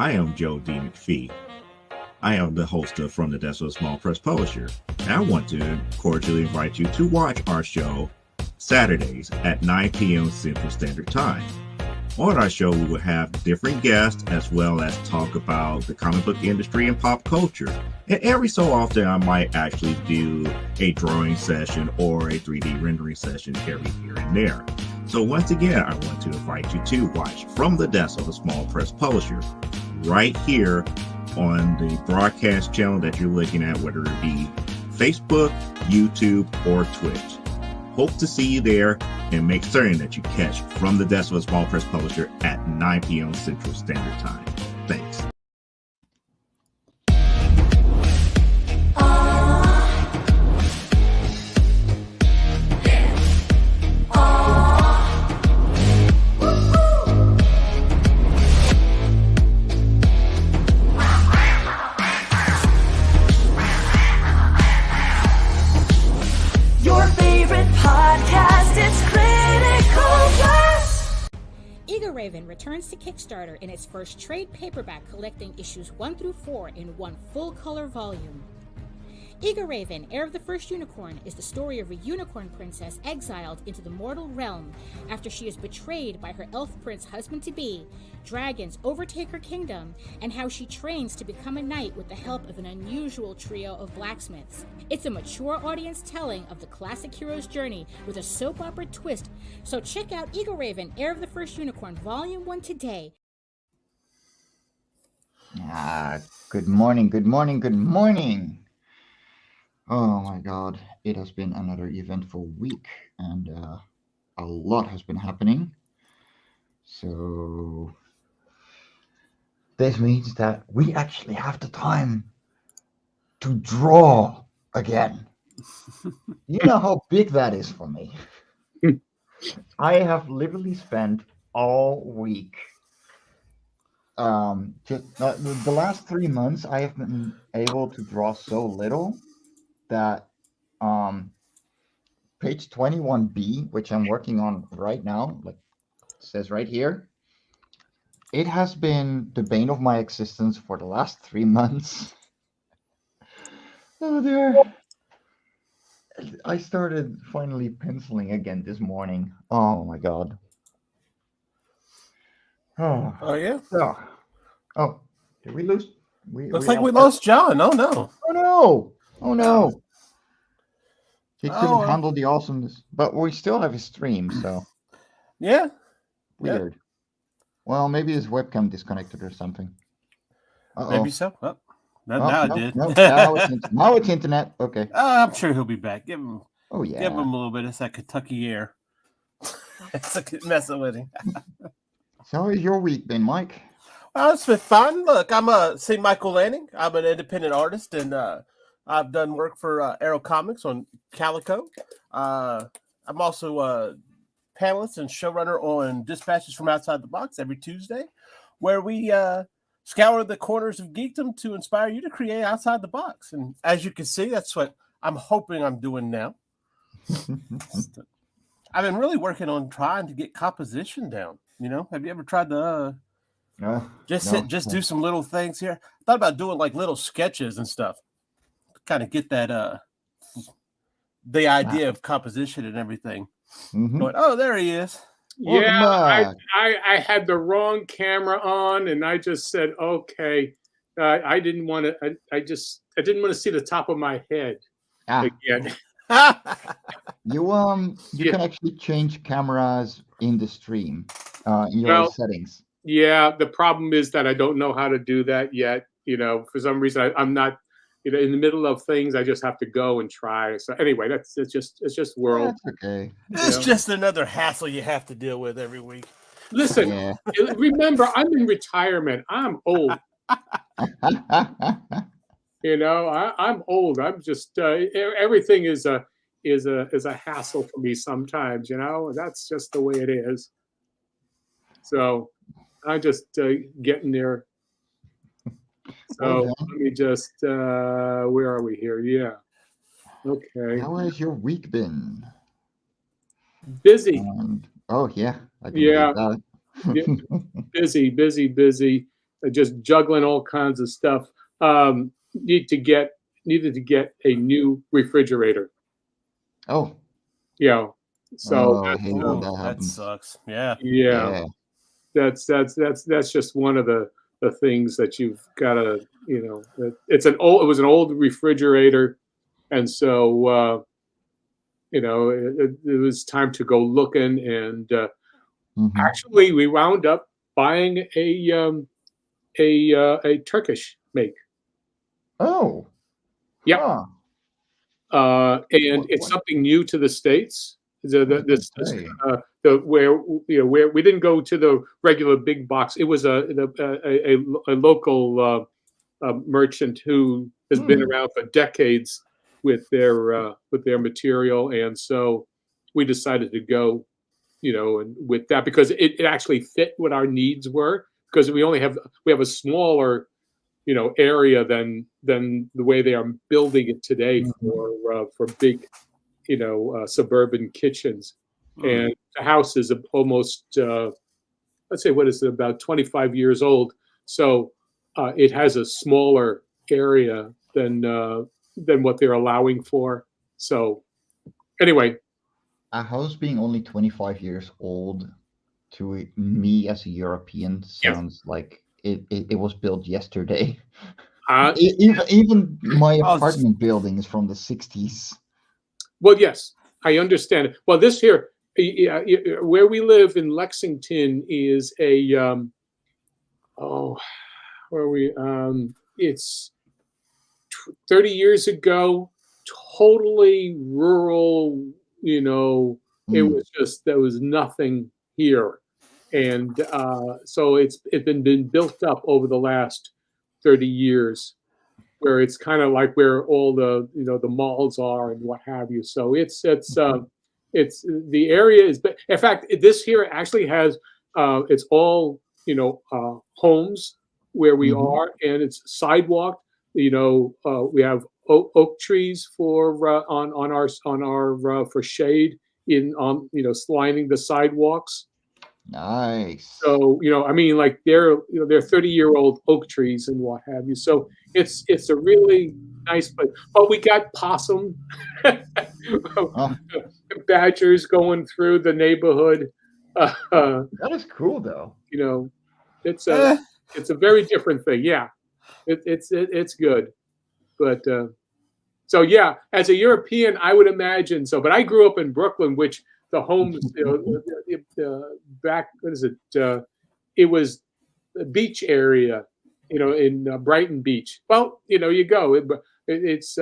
I am Joe D. McPhee. I am the host of From the Desk of a Small Press Publisher, and I want to cordially invite you to watch our show Saturdays at 9 p.m. Central Standard Time. On our show, we will have different guests as well as talk about the comic book industry and pop culture. And every so often, I might actually do a drawing session or a 3D rendering session every here and there. So once again, I want to invite you to watch From the Desk of a Small Press Publisher right here on the broadcast channel that you're looking at, whether it be Facebook, YouTube, or Twitch. Hope to see you there, and make certain that you catch From the Desk of a Small Press Publisher at 9 p.m. Central Standard Time. Thanks. Raven returns to Kickstarter in its first trade paperback, collecting issues 1 through 4 in one full-color volume. Eager Raven, Heir of the First Unicorn, is the story of a unicorn princess exiled into the mortal realm after she is betrayed by her elf prince husband-to-be. Dragons overtake her kingdom, and how she trains to become a knight with the help of an unusual trio of blacksmiths. It's a mature audience telling of the classic hero's journey with a soap opera twist, so check out Eagle Raven, Heir of the First Unicorn, Volume 1 today. Good morning, good morning, good morning. Oh my god, it has been another eventful week, and a lot has been happening. So this means that we actually have the time to draw again. You know how big that is for me. I have literally spent all week, the last 3 months, I have been able to draw so little that page 21B, which I'm working on right now, like it says right here, it has been the bane of my existence for the last 3 months. Oh dear. I started finally penciling again this morning. Oh my god. Oh yeah. Oh, did we lose? Looks like we lost John. Oh no. Oh no. Oh no. He couldn't handle the awesomeness, but we still have his stream, so. Yeah. Weird. Yeah. Well, maybe his webcam disconnected or something. Maybe so. Oh, now it did. No. Now it's internet. Okay. I'm sure he'll be back. Give him. Oh yeah. Give him a little bit. It's that Kentucky air. It's a good messing with him. So how has your week been, Mike? Well, it's been fun. Look, I'm St. Michael Lanning. I'm an independent artist, and I've done work for Arrow Comics on Calico. I'm also a panelist and showrunner on Dispatches from Outside the Box every Tuesday, where we scour the corners of geekdom to inspire you to create outside the box. And as you can see, that's what I'm hoping I'm doing now. I've been really working on trying to get composition down. You know, have you ever tried to just do some little things here? I thought about doing like little sketches and stuff. Kind of get that the idea of composition and everything. Mm-hmm. Going, oh, there he is. Yeah, I had the wrong camera on, and I just said, okay. I didn't want to. I didn't want to see the top of my head again. You can actually change cameras in the stream in your settings. Yeah, the problem is that I don't know how to do that yet. You know, for some reason I'm not. You know, in the middle of things, I just have to go and try. So anyway, it's just world. That's okay. It's just another hassle you have to deal with every week. Listen, remember, I'm in retirement. I'm old. You know, I'm old. I'm just everything is a hassle for me sometimes. You know, that's just the way it is. So I'm just getting there. So let me just, where are we here? Yeah. Okay. How has your week been? Busy. Oh, yeah. Yeah. Busy. just juggling all kinds of stuff. Needed to get a new refrigerator. Oh. Yeah. So I hate when that that happens. sucks. Yeah. yeah. That's just one of the things that you've got to, it was an old refrigerator, and so it was time to go looking, and actually we wound up buying a Turkish make. Oh. Yeah. Huh. And it's something new to the States. Where we didn't go to the regular big box. It was a local merchant who has been around for decades with their material, and so we decided to go, and with that because it actually fit what our needs were, because we have a smaller area than the way they are building it today for big suburban kitchens. And the house is almost let's say, what is it, about 25 years old, so it has a smaller area than what they're allowing for. So anyway, a house being only 25 years old to me as a European sounds like it was built yesterday. Even my apartment building is from the 60s. Well, yes, I understand. Well, this here, where we live in Lexington is it's 30 years ago, totally rural, it was just, there was nothing here. And so it's been built up over the last 30 years, where it's kind of like where all the the malls are and what have you. So it's the area is, in fact, this here actually has it's all homes where we are, and it's sidewalk. We have oak trees for on our for shade lining the sidewalks. Nice. So I mean, like they're 30-year-old oak trees and what have you. So it's a really nice place. But we got possum, badgers going through the neighborhood. That is cool, though. It's a very different thing. Yeah, it's good. But so yeah, as a European, I would imagine so. But I grew up in Brooklyn, which the homes back, what is it? It was the beach area, in Brighton Beach. Well, you go. It's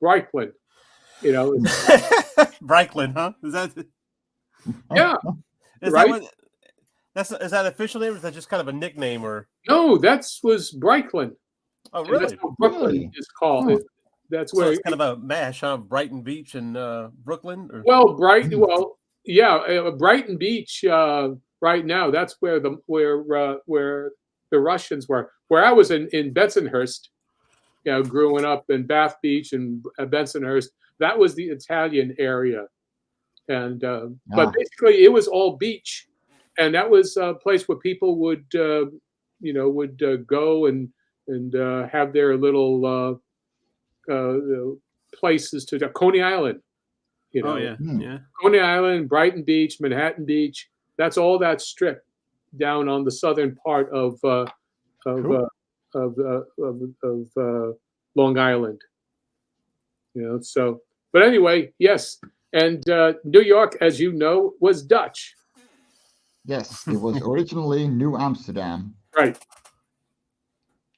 Brooklyn. Brooklyn, huh? Is that? Yeah. Is right. Is that official name, or is that just kind of a nickname? Or no, was Brooklyn. Oh, really? That's what Brooklyn is called. Oh. That's so where it's kind of a mash, huh? Brighton Beach and Brooklyn. Or? Well, Brighton. Well, yeah, Brighton Beach. Right now, that's where the Russians were. Where I was in Bensonhurst, growing up in Bath Beach and Bensonhurst, that was the Italian area, and but basically it was all beach, and that was a place where people would go and have their little places to Coney Island. Oh yeah, yeah. Coney Island, Brighton Beach, Manhattan Beach. That's all that strip down on the southern part of Long Island. So. But anyway, yes, and New York, as you know, was Dutch. Yes, it was originally New Amsterdam. Right.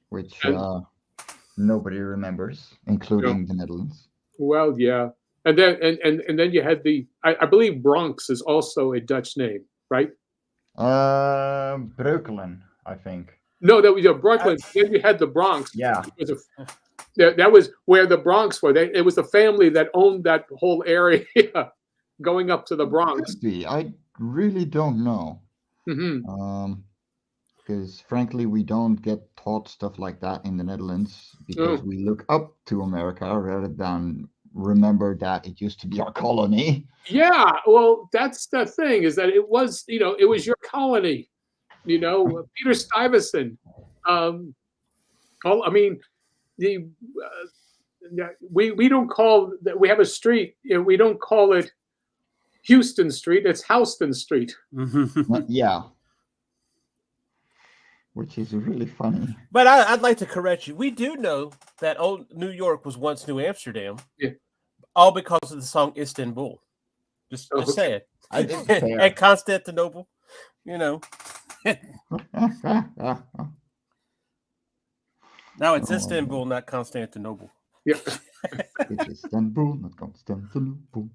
Which nobody remembers, including the Netherlands. Well, yeah. And then and then you had I believe Bronx is also a Dutch name, right? Breukelen, I think. No, that was Brooklyn. Then you had the Bronx. Yeah. That was where the Bronx were. It was a family that owned that whole area going up to the Bronx. I really don't know. Because frankly, we don't get taught stuff like that in the Netherlands, because we look up to America rather than remember that it used to be our colony. Yeah, well, that's the thing, is that it was your colony. Peter Stuyvesant I mean, we don't call that. We have a street. We don't call it Houston Street. It's Houston Street. Yeah. Which is really funny. But I'd like to correct you. We do know that old New York was once New Amsterdam. Yeah. All because of the song Istanbul. Just say it. And Constantinople, Now it's Istanbul, not Constantinople. Yeah. It's Istanbul, not Constantinople.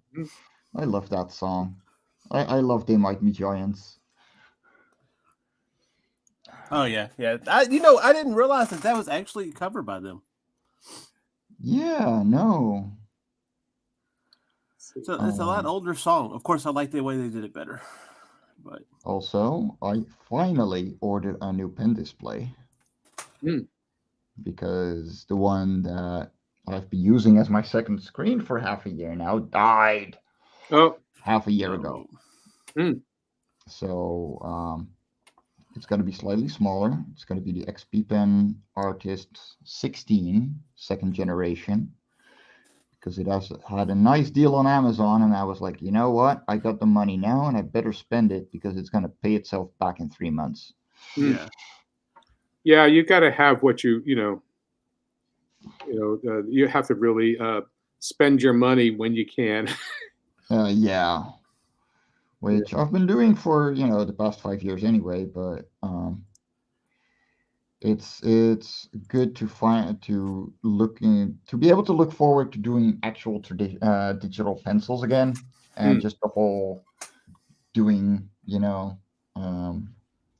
I love that song. I love They Might Be Giants. Oh yeah. I didn't realize that was actually covered by them. Yeah, no. So it's a lot older song. Of course, I like the way they did it better. But also, I finally ordered a new pen display because the one that I've been using as my second screen for half a year now died half a year ago. So it's going to be slightly smaller. It's going to be the XP Pen Artist 16 second generation, because it has had a nice deal on Amazon, and I was like, you know what? I got the money now, and I better spend it because it's going to pay itself back in 3 months. Yeah, you got to have what you have to really spend your money when you can. Yeah, which I've been doing for the past 5 years anyway, but it's good to be able to look forward to doing actual digital pencils again, and just the whole doing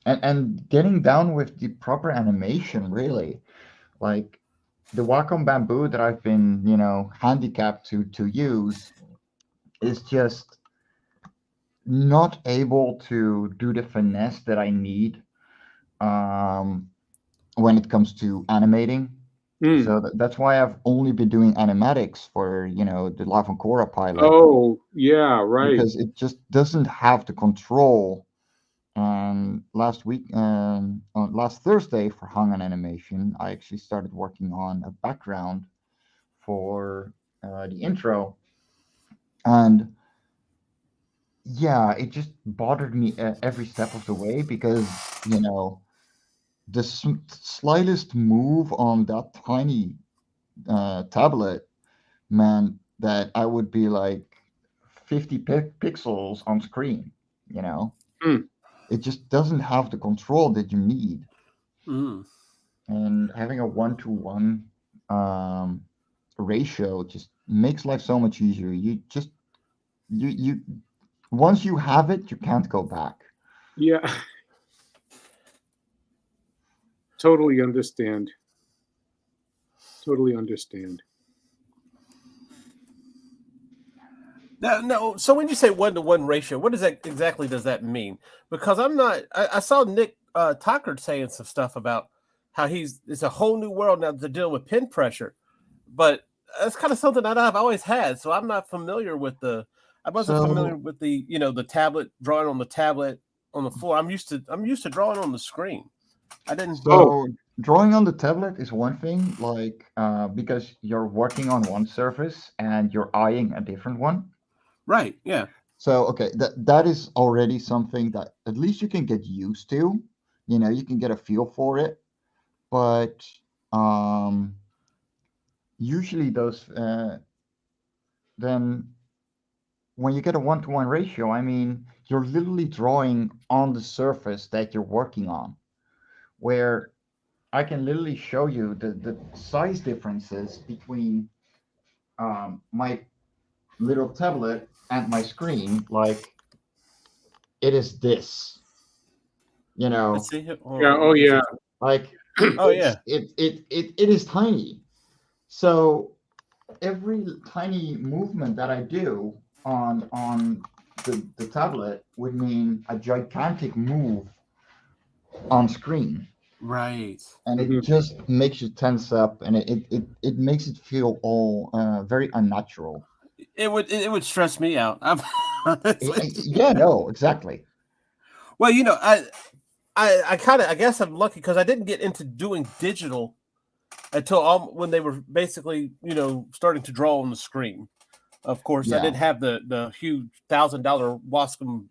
and getting down with the proper animation, really. Like the Wacom Bamboo that I've been handicapped to use is just not able to do the finesse that I need when it comes to animating. So that's why I've only been doing animatics for the Live on Cora pilot. Oh yeah, right. Because it just doesn't have the control. And last Thursday for Hang On Animation, I actually started working on a background for the intro, and it just bothered me every step of the way, because the slightest move on that tiny tablet meant that I would be like 50 pixels on screen. It just doesn't have the control that you need. And having a 1-to-1 ratio just makes life so much easier. You once you have it, you can't go back. Yeah. Totally understand. No. So when you say 1-to-1 ratio, what does that mean? Because I saw Nick Tockard saying some stuff about how it's a whole new world now to deal with pen pressure, but that's kind of something that I've always had. So I'm not familiar with the tablet, drawing on the tablet on the floor. I'm used to drawing on the screen. I didn't. So drawing on the tablet is one thing, like because you're working on one surface and you're eyeing a different one. Right. Yeah. So okay, that is already something that at least you can get used to. You can get a feel for it, but usually those then when you get a 1-to-1 ratio, I mean, you're literally drawing on the surface that you're working on, where I can literally show you the size differences between my little tablet and my screen. Like, it is this, Let's see. Yeah. Like, it is tiny. So every tiny movement that I do on the tablet would mean a gigantic move on screen. Right. And it just makes you tense up, and it makes it feel all very unnatural. It would stress me out. Yeah, no, exactly. Well, I guess I'm lucky because I didn't get into doing digital until when they were basically, starting to draw on the screen. Of course, I didn't have the huge $1,000 Wascom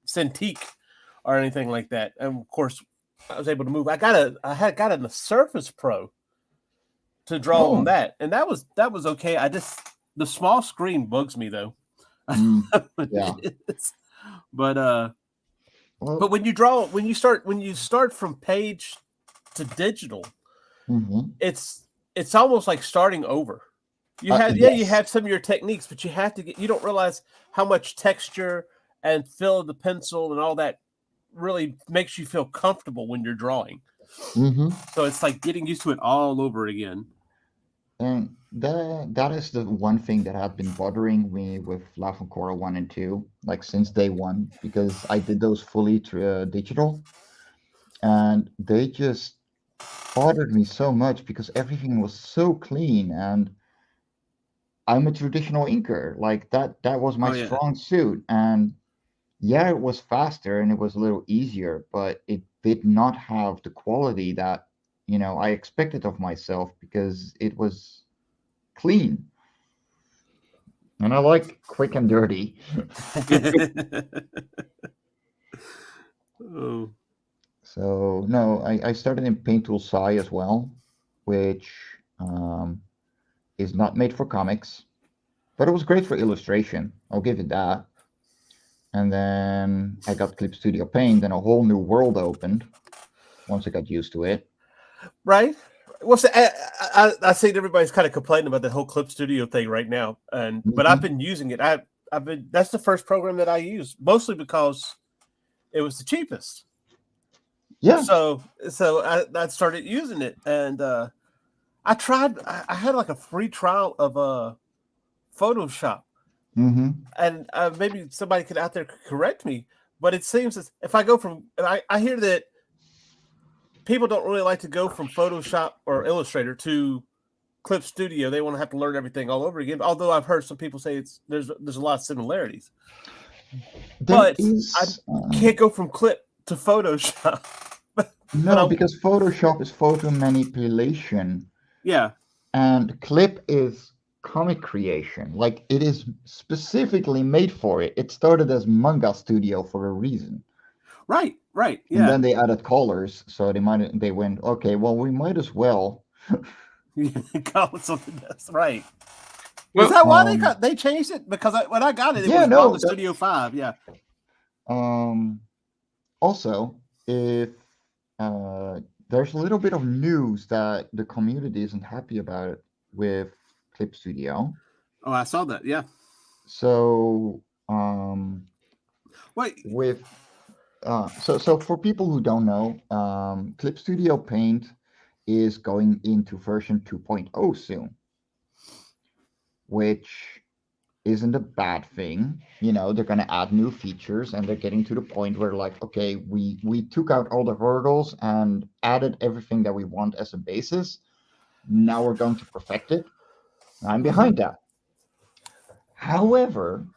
Cintiq or anything like that. And of course, I was able to move. I had gotten a Surface Pro to draw on that, and that was okay. The small screen bugs me though. Yeah. But when you start from page to digital, it's almost like starting over. You have some of your techniques, but you don't realize how much texture and feel of the pencil and all that really makes you feel comfortable when you're drawing. So it's like getting used to it all over again. And that is the one thing that had been bothering me with Love and Coral 1 and 2, like since day one, because I did those fully digital, and they just bothered me so much because everything was so clean, and I'm a traditional inker. Like that was my strong suit, and yeah, it was faster and it was a little easier, but it did not have the quality that I expected of myself because it was clean. And I like quick and dirty. Oh. So no, I started in Paint Tool Sai as well, which is not made for comics, but it was great for illustration. I'll give it that. And then I got Clip Studio Paint, and a whole new world opened once I got used to it. Right. Well, so I see everybody's kind of complaining about the whole Clip Studio thing right now, but I've been using it. That's the first program that I used, mostly because it was the cheapest. Yeah. So I started using it, and I tried. I had like a free trial of Photoshop. And maybe somebody could out there correct me, but it seems as if I go from, and I hear that people don't really like to go from Photoshop or Illustrator to Clip Studio. They want to have to learn everything all over again. Although I've heard some people say there's a lot of similarities, but I can't go from Clip to Photoshop. No, because Photoshop is photo manipulation. Yeah, and Clip is comic creation. Like it is specifically made for it. It started as Manga Studio for a reason. Right. Yeah. And then they added colors, so they went, okay, well, we might as well call it something else. Right. Well, is that why they changed it? Because when I got it, was Manga Studio 5. Yeah. Also, if there's a little bit of news that the community isn't happy about with Clip Studio. Oh, I saw that. Yeah. So, so for people who don't know, Clip Studio Paint is going into version 2.0 soon, which isn't a bad thing. They're going to add new features, and they're getting to the point where, like, okay, we took out all the hurdles and added everything that we want as a basis. Now we're going to perfect it. I'm behind that. However,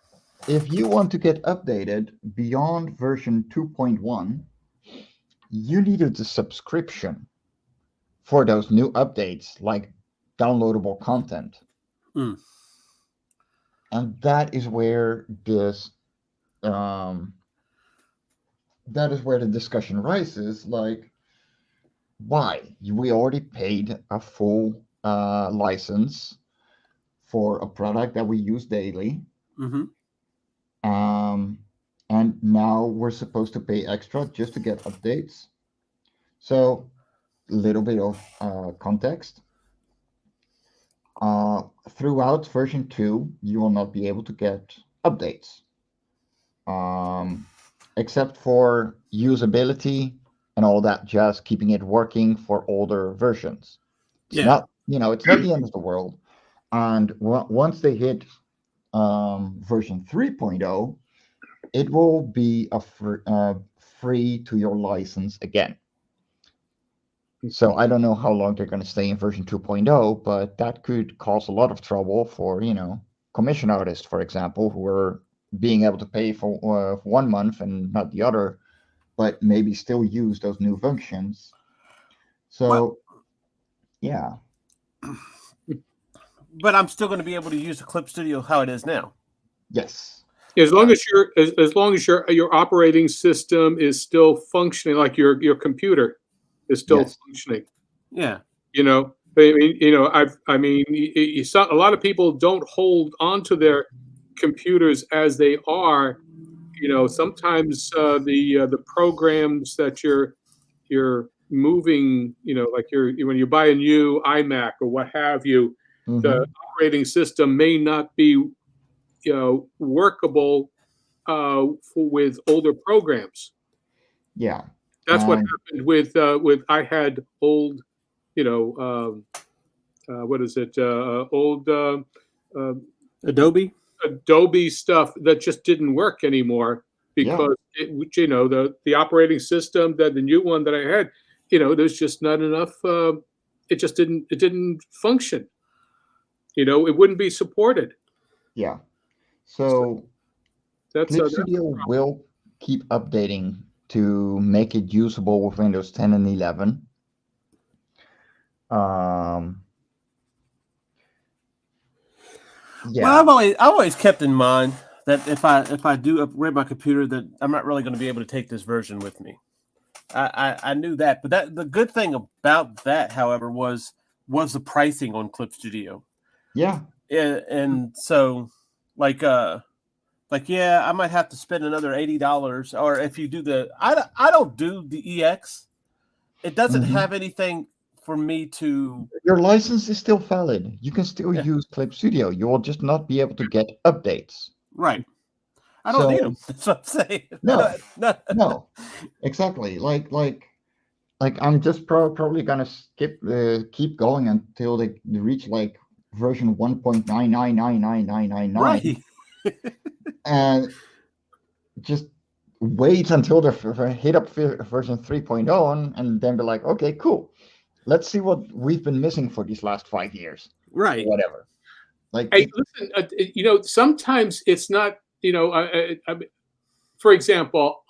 if you want to get updated beyond version 2.1, you needed a subscription for those new updates, like downloadable content. And that is where the discussion rises. Like, why? We already paid a full license for a product that we use daily. And now we're supposed to pay extra just to get updates. So, a little bit of context. Throughout version 2, you will not be able to get updates, except for usability and all that, just keeping it working for older versions. It's not, it's not the end of the world. And once they hit version 3.0, it will be free to your license again. So I don't know how long they're going to stay in version 2.0, but that could cause a lot of trouble for, commission artists, for example, who are being able to pay for 1 month and not the other but maybe still use those new functions. So, yeah. But I'm still going to be able to use the Clip Studio how it is now. Yes. As long as your operating system is still functioning, like your computer is still functioning. Yeah. You know, I mean, a lot of people don't hold onto their computers as they are. You know, sometimes the programs that you're moving, you know, like when you buy a new iMac or what have you, the operating system may not be, you know, workable with older programs. Yeah. That's what happened with I had old, you know, what is it? Old Adobe stuff that just didn't work anymore because you know, the operating system, that the new one that I had, you know, there's just not enough. It didn't function. You know, it wouldn't be supported. Yeah. So Clip Studio will keep updating to make it usable with Windows 10 and 11. Yeah. Well, I've always kept in mind that if I do upgrade my computer, that I'm not really going to be able to take this version with me. I knew that, but the good thing about that, however, was the pricing on Clip Studio. Yeah. And so yeah, I might have to spend another $80, or if you do I don't do the EX. It doesn't have anything for me to. Your license is still valid. You can still use Clip Studio. You will just not be able to get updates. Right. I don't need them. That's what I'm saying. No, exactly. Like I'm just probably gonna keep going until they reach like version 1.9999999. Right. And just wait until they hit up version 3.0 and then be like, okay, cool. Let's see what we've been missing for these last 5 years. Right. Whatever. Like, hey, listen, you know, sometimes it's not, you know, for example,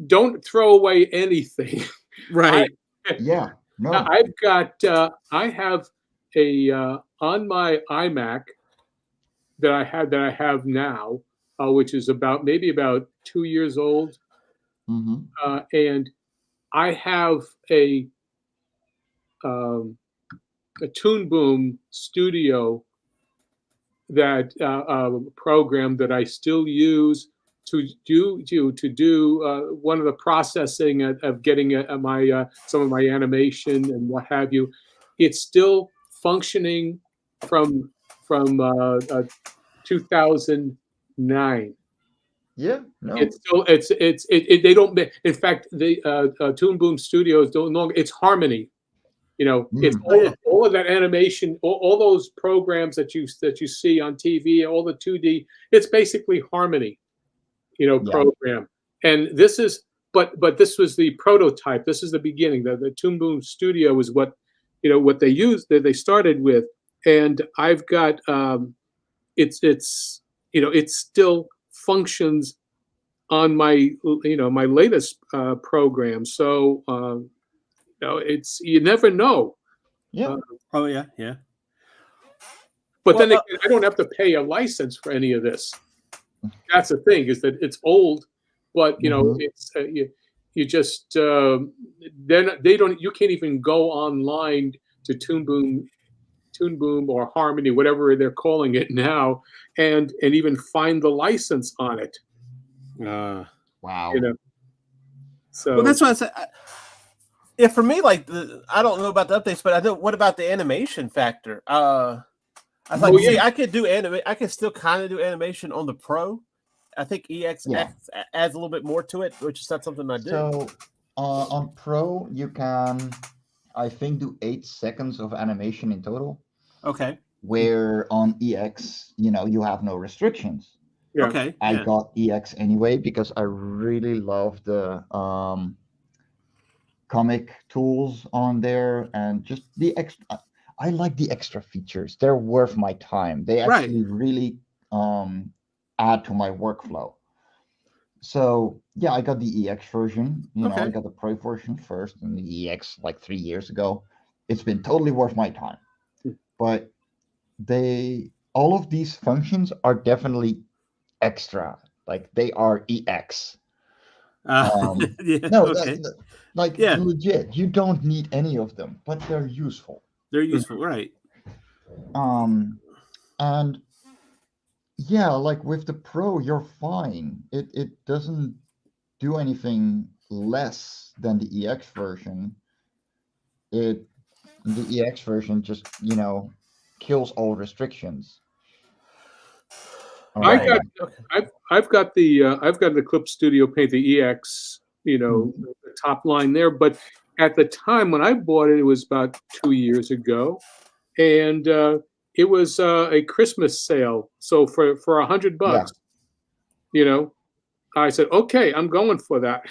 don't throw away anything. Right. Yeah. No. I've got, I have a on my iMac that I have now, which is maybe about 2 years old, and I have a Toon Boom Studio that program that I still use to do one of the processing of getting my some of my animation and what have you. It's still functioning from 2009. Yeah, no. It's still they don't. In fact, the Toon Boom Studios don't longer. It's Harmony. You know, it's all of that animation, all those programs that you see on TV, all the 2D. It's basically Harmony, you know, program. And this is, but this was the prototype. This is the beginning. The Toon Boom Studio is what, you know, what they used, that they started with. And I've got it's you know, it still functions on my, you know, my latest program. So you know, it's, you never know. Yeah. Oh yeah, yeah. But then again, I don't have to pay a license for any of this. That's the thing, is that it's old, but you know, it's you just they don't. You can't even go online to Toon Boom or Harmony, whatever they're calling it now, and even find the license on it. Wow. You know. So well, that's why I said. Yeah, for me, like I don't know about the updates, but I know. What about the animation factor? I was like, see, I could do I can still kind of do animation on the Pro. I think EX adds a little bit more to it, which is not something I do. So on Pro, you can, I think, do 8 seconds of animation in total. Okay. Where on EX, you know, you have no restrictions. Yeah. Okay. I got EX anyway because I really love the comic tools on there, and just the extra. I like the extra features. They're worth my time. They actually really add to my workflow. So yeah, I got the EX version. You know, I Okay. got the Pro version first, and the EX like 3 years ago. It's been totally worth my time. But all of these functions are definitely extra. Like they are EX. Yeah. No, Okay. like Yeah, legit, you don't need any of them, but they're useful. they're useful, right? And yeah, like with the Pro, you're fine. It doesn't do anything less than the EX version. It the EX version just kills all restrictions. I Right. got, Okay. I've got the Clip Studio Paint, the EX, the top line there. But at the time when I bought it, it was about 2 years ago, and it was a Christmas sale. So for Yeah. $100, I said, okay, I'm going for that.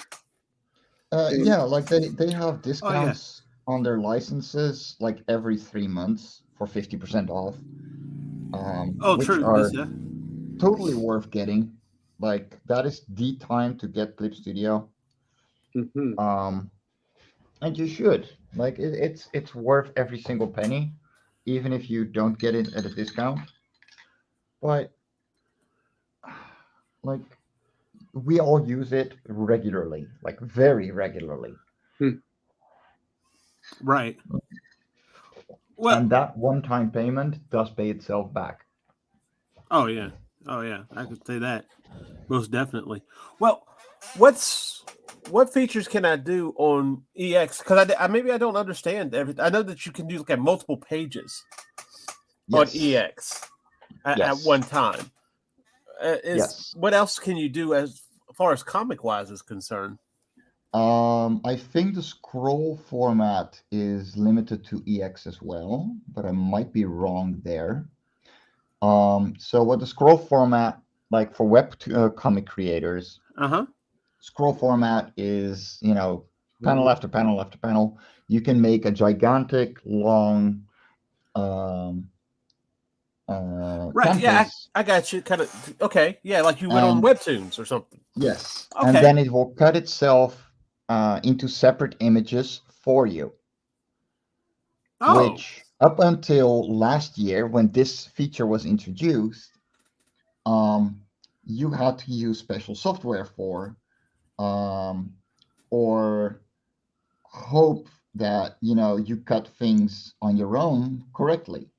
And Yeah, like they have Oh yeah. discounts on their licenses like every 3 months for 50% off, Oh, which true. Yes, are yeah. totally worth getting. Like that is the time to get Clip Studio. mhm. Um, and you should. Like it's worth every single penny, even if you don't get it at a discount. But like we all use it regularly, like very regularly. Right. Well, And that one-time payment does pay itself back. oh yeah. Oh yeah. I could say that. Most definitely. Well, What features can I do on EX? Because I maybe I don't understand everything. I know that you can do like multiple pages on Yes. EX at Yes. one time. Yes. What else can you do as far as comic wise is concerned? I think the scroll format is limited to EX as well, but I might be wrong there. So what the scroll format, like for comic creators, uh-huh. scroll format is, panel after panel after panel. You can make a gigantic, long Right. Yeah, canvas. I got you. Kind of okay. Yeah, like you would on And Webtoons or something. yes, and Okay. then it will cut itself into separate images for you. Oh. Which up until last year, when this feature was introduced, you had to use special software for, or hope that you cut things on your own correctly.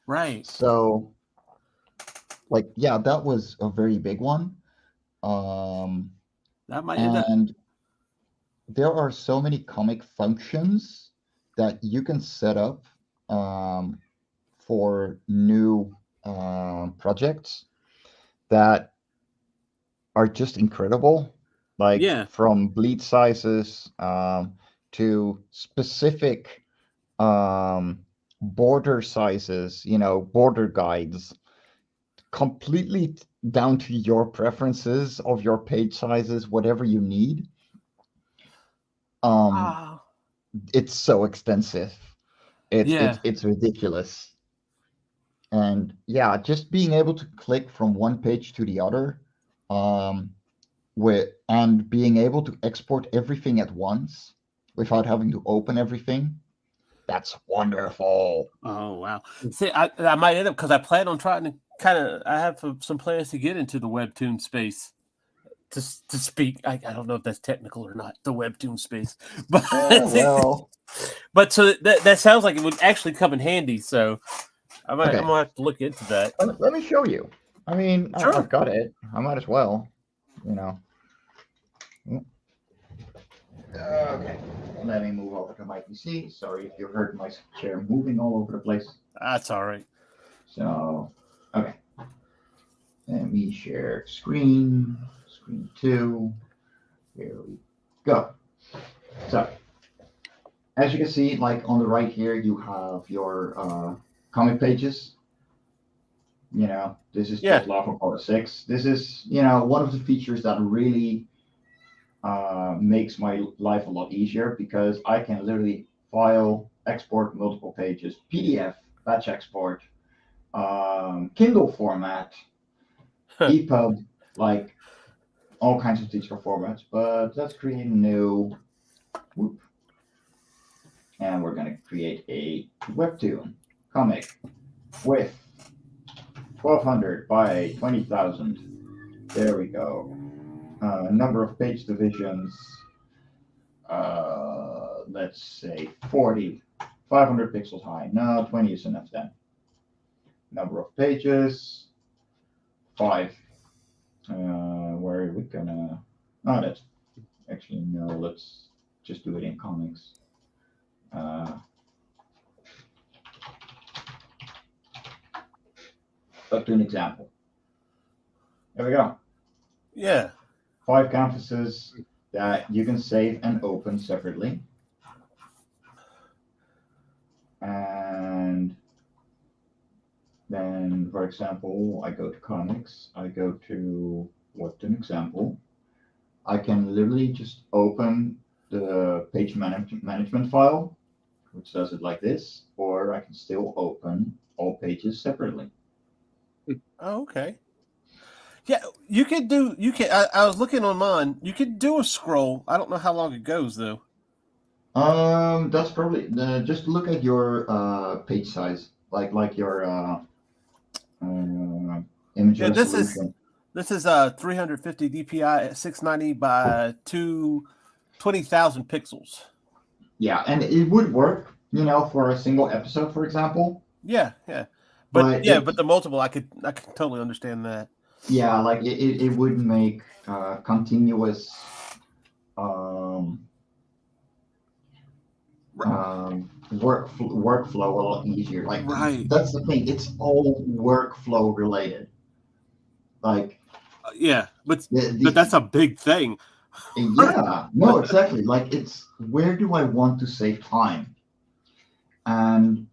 Right. So, like, yeah, that was a very big one. Um, That might and there are so many comic functions that you can set up for new projects that are just incredible. Like yeah. from bleed sizes to specific border sizes, border guides, completely down to your preferences of your page sizes, whatever you need. Ah. It's so extensive. Yeah. It's ridiculous. And yeah, just being able to click from one page to the other, and being able to export everything at once without having to open everything, that's wonderful. Oh wow. See, I might end up because I plan on trying to I have some plans to get into the Webtoon space. To speak, I don't know if that's technical or not, the Webtoon space, but Well, but so that sounds like it would actually come in handy. So I'm okay. gonna have to look into that. Let me show you. I mean, Sure. I've got it. I might as well, Okay, let me move over to my PC. Sorry if you heard my chair moving all over the place. That's all right. So, okay. Let me share screen 2. Here we go. So, as you can see, like on the right here, you have your comic pages. This is just Lava Part 6. This is, one of the features that really makes my life a lot easier because I can literally file, export multiple pages, PDF, batch export, Kindle format, EPUB, like all kinds of digital formats, but let's create a new whoop. And we're going to create a webtoon comic with 1200 by 20,000. There we go. Number of page divisions, let's say 40, 500 pixels high. No, 20 is enough then. Number of pages, 5. Where are we gonna? Oh, that's actually no. Let's just do it in comics. Let's do an example. There we go. Yeah. 5 canvases that you can save and open separately. And then, for example, I go to comics. I go to what's an example. I can literally just open the page management file, which does it like this, or I can still open all pages separately. Oh, okay. Yeah, you can. I was looking on mine. You could do a scroll. I don't know how long it goes though. That's probably just look at your page size, like your image resolution. This is 350 dpi at 690 by 20,000 pixels. Yeah, and it would work, for a single episode, for example. Yeah. But the multiple, I could totally understand that. Yeah, like it would make continuous workflow a lot easier. Like, right. That's the thing. It's all workflow related. Like, but that's a big thing. Yeah, no, exactly. Like, it's where do I want to save time? And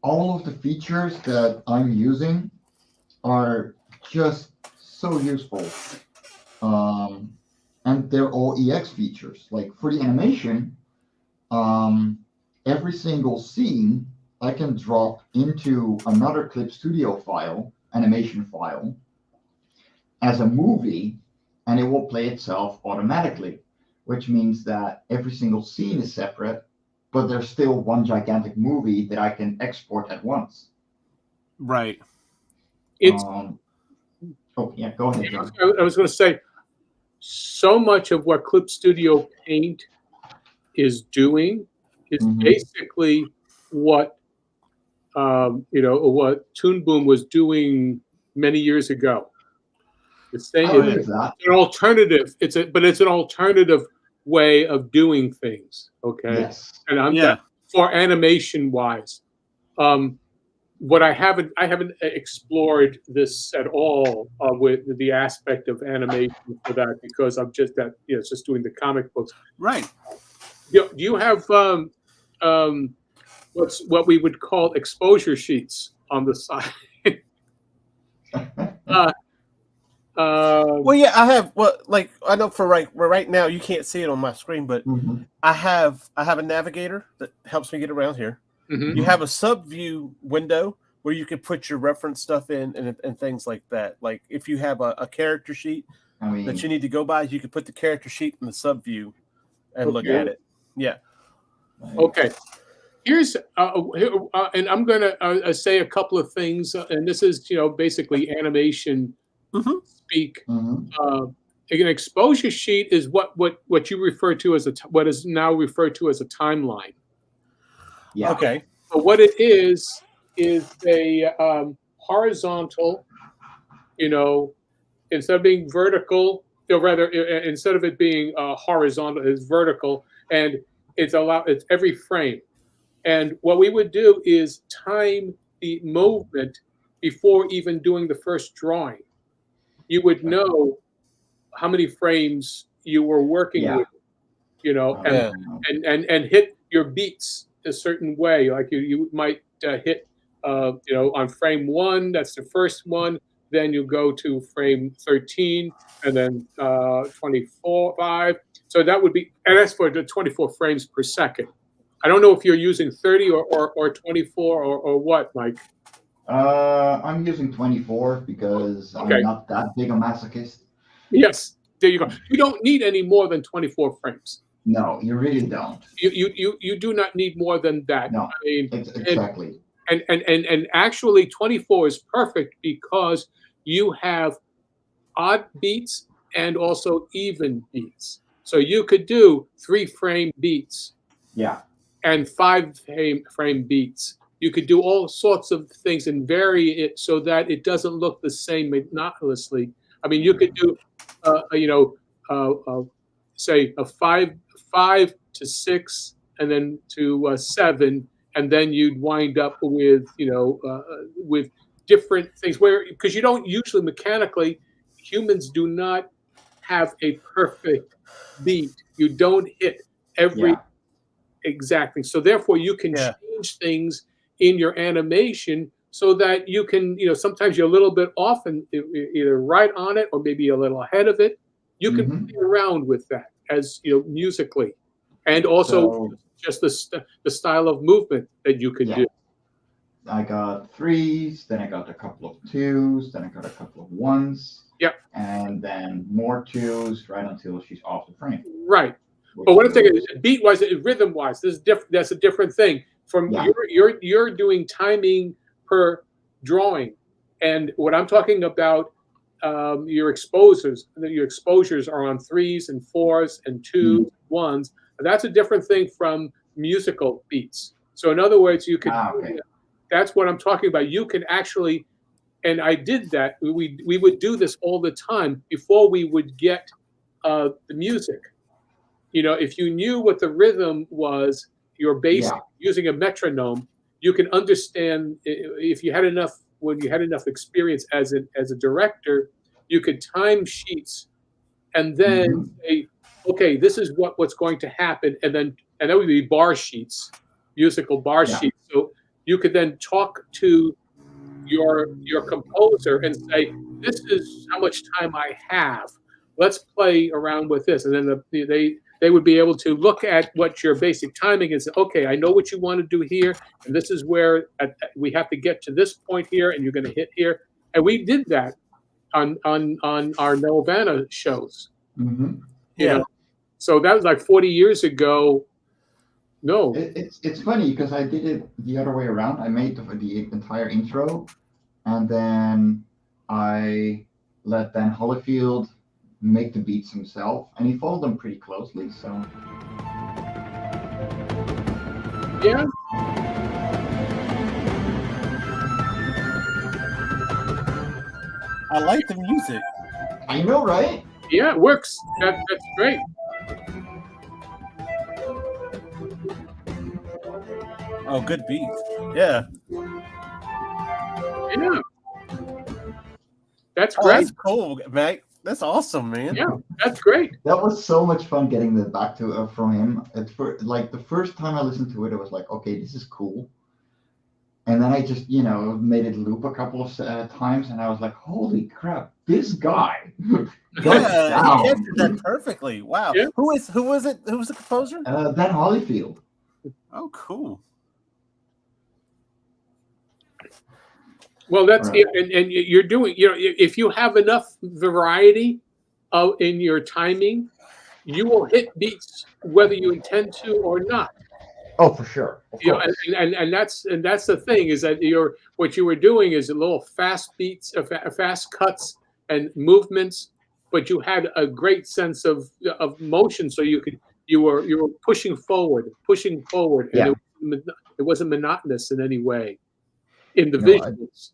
all of the features that I'm using are just so useful. And they're all EX features. Like, for the animation, every single scene I can drop into another Clip Studio file, animation file, as a movie, and it will play itself automatically, which means that every single scene is separate, but there's still one gigantic movie that I can export at once. Right. Oh, yeah, go ahead, John. I was going to say, so much of what Clip Studio Paint is doing is basically what what Toon Boom was doing many years ago. It's an alternative. It's an alternative way of doing things. Okay, yes. And for animation wise, what I haven't explored this at all with the aspect of animation for that, because I'm just just doing the comic books. Right. Do you have what we would call exposure sheets on the side? Well, yeah, I have. Well, like I know for right now you can't see it on my screen, but I have a navigator that helps me get around here. You have a sub view window where you can put your reference stuff in and things like that. Like if you have a character sheet that you need to go by, you can put the character sheet in the sub view and look at it. Yeah. Okay. Here's and I'm gonna say a couple of things, and this is basically animation speak. An exposure sheet is what you refer to as what is now referred to as a timeline. Yeah. Okay. But what it is a horizontal, instead of being vertical, rather instead of it being horizontal, it's vertical, and it's every frame. And what we would do is time the movement before even doing the first drawing. You would know how many frames you were working with, and hit your beats a certain way. Like you might hit, on frame 1, that's the first one. Then you go to frame 13, and then 24, 5. So that would be, and that's for the 24 frames per second. I don't know if you're using 30 or 24 or what, Mike. I'm using 24 because I'm not that big a masochist. Yes, there you go. You don't need any more than 24 frames. No, you really don't. You do not need more than that. No, I mean, exactly. And actually 24 is perfect because you have odd beats and also even beats. So you could do 3-frame beats. Yeah. And 5-frame beats. You could do all sorts of things and vary it so that it doesn't look the same monotonously. I mean, you could do, say a 5 to 6, and then to 7, and then you'd wind up with with different things because you don't usually mechanically, humans do not have a perfect beat. You don't hit every exact thing. So therefore you can change things in your animation so that you can, sometimes you're a little bit off and either right on it or maybe a little ahead of it. You can play around with that as musically, and also just the style of movement that you could do. I got 3s, then I got a couple of 2s, then I got a couple of 1s. Yep. And then more 2s right until she's off the frame. Right. But what I'm thinking is beat-wise, rhythm-wise, that's a different thing. From you're doing timing per drawing, and what I'm talking about, your exposures are on 3s and 4s and 2s, 1s. That's a different thing from musical beats. So in other words, you could. That's what I'm talking about. You can actually, and I did that. We would do this all the time before we would get the music. If you knew what the rhythm was, your bass using a metronome, you can understand. If you had enough, when you had enough experience as a director, you could time sheets, and then say, okay, this is what's going to happen, and that would be bar sheets, musical bar sheets. So you could then talk to your composer and say, this is how much time I have. Let's play around with this, and then they would be able to look at what your basic timing is. Okay, I know what you want to do here, and this is where we have to get to this point here, and you're going to hit here. And we did that on our Nelvana shows. So that was like 40 years ago. No, it's funny because I did it the other way around. I made the entire intro, and then I let Dan Holyfield make the beats himself, and he followed them pretty closely. So yeah. I like the music. I know, right? Yeah, it works. That's great. Oh, good beat. Yeah. Yeah. That's great. That's cool, Mac. That's awesome, man. Yeah, that's great. That was so much fun getting that back to from him. Like the first time I listened to it, I was like, okay, this is cool. And then I just, made it loop a couple of times, and I was like, holy crap, this guy. Yeah, he captured that perfectly. Wow. Yeah. Who was it? Who was the composer? Dan Holyfield. Oh, cool. Well, that's right. And you're doing, if you have enough variety in your timing, you will hit beats whether you intend to or not. Oh, for sure. And that's the thing, is that what you were doing is a little fast beats, fast cuts and movements, but you had a great sense of motion, so you were pushing forward, and it wasn't monotonous in any way in the visuals.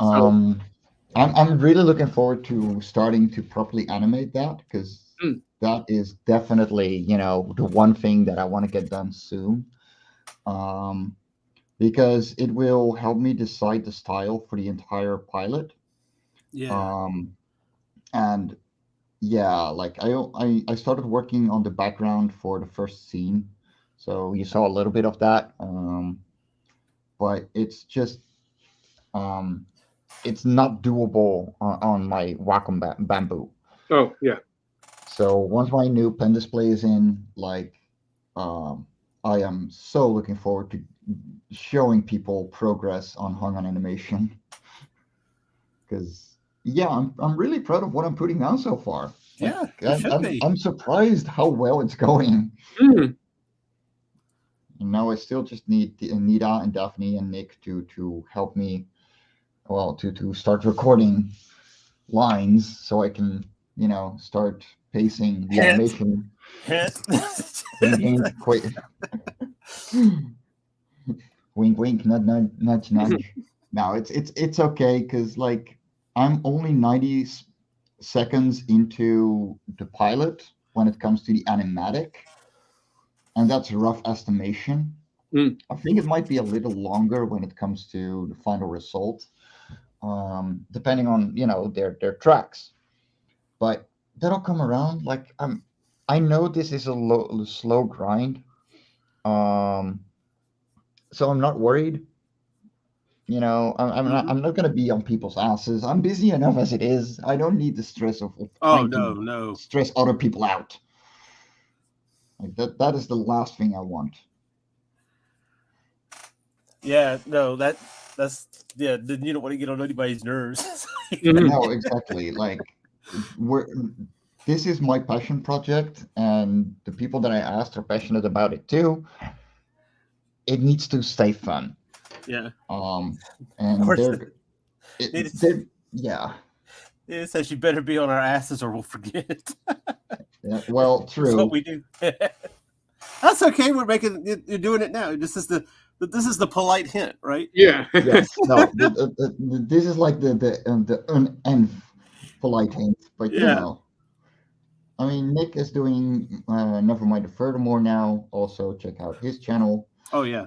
I'm really looking forward to starting to properly animate that, because that is definitely, the one thing that I want to get done soon. Because it will help me decide the style for the entire pilot. Yeah. And yeah, like I started working on the background for the first scene, so you saw a little bit of that. But it's just it's not doable on my Wacom Bamboo. Oh yeah. So once my new pen display is in, I am so looking forward to showing people progress on Hung On Animation. Because I'm really proud of what I'm putting down so far. Yeah, it should be. I'm surprised how well it's going. Mm. Now I still just need Nita and Daphne and Nick to help me, well, to start recording lines so I can, start pacing the animation. Wink, wink, nudge, nudge. No, it's okay because like I'm only 90 seconds into the pilot when it comes to the animatic, and that's a rough estimation. I think it might be a little longer when it comes to the final result, depending on their tracks. But that'll come around. Like I know this is a slow grind, so I'm not worried. I'm not going to be on people's asses. I'm busy enough as it is. I don't need the stress of trying to stress other people out. Like that is the last thing I want. Yeah, no, that's then you don't want to get on anybody's nerves. No, exactly. Like this is my passion project, and the people that I asked are passionate about it too. It needs to stay fun. Yeah. And yeah. It says you better be on our asses or we'll forget. Yeah, well, true. That's what we do. That's okay. You're doing it now. This is the polite hint, right? Yeah. Yes. No. This is like the polite hint, but I mean, Nick is doing Nevermind the Furthermore now. Also, check out his channel. Oh yeah.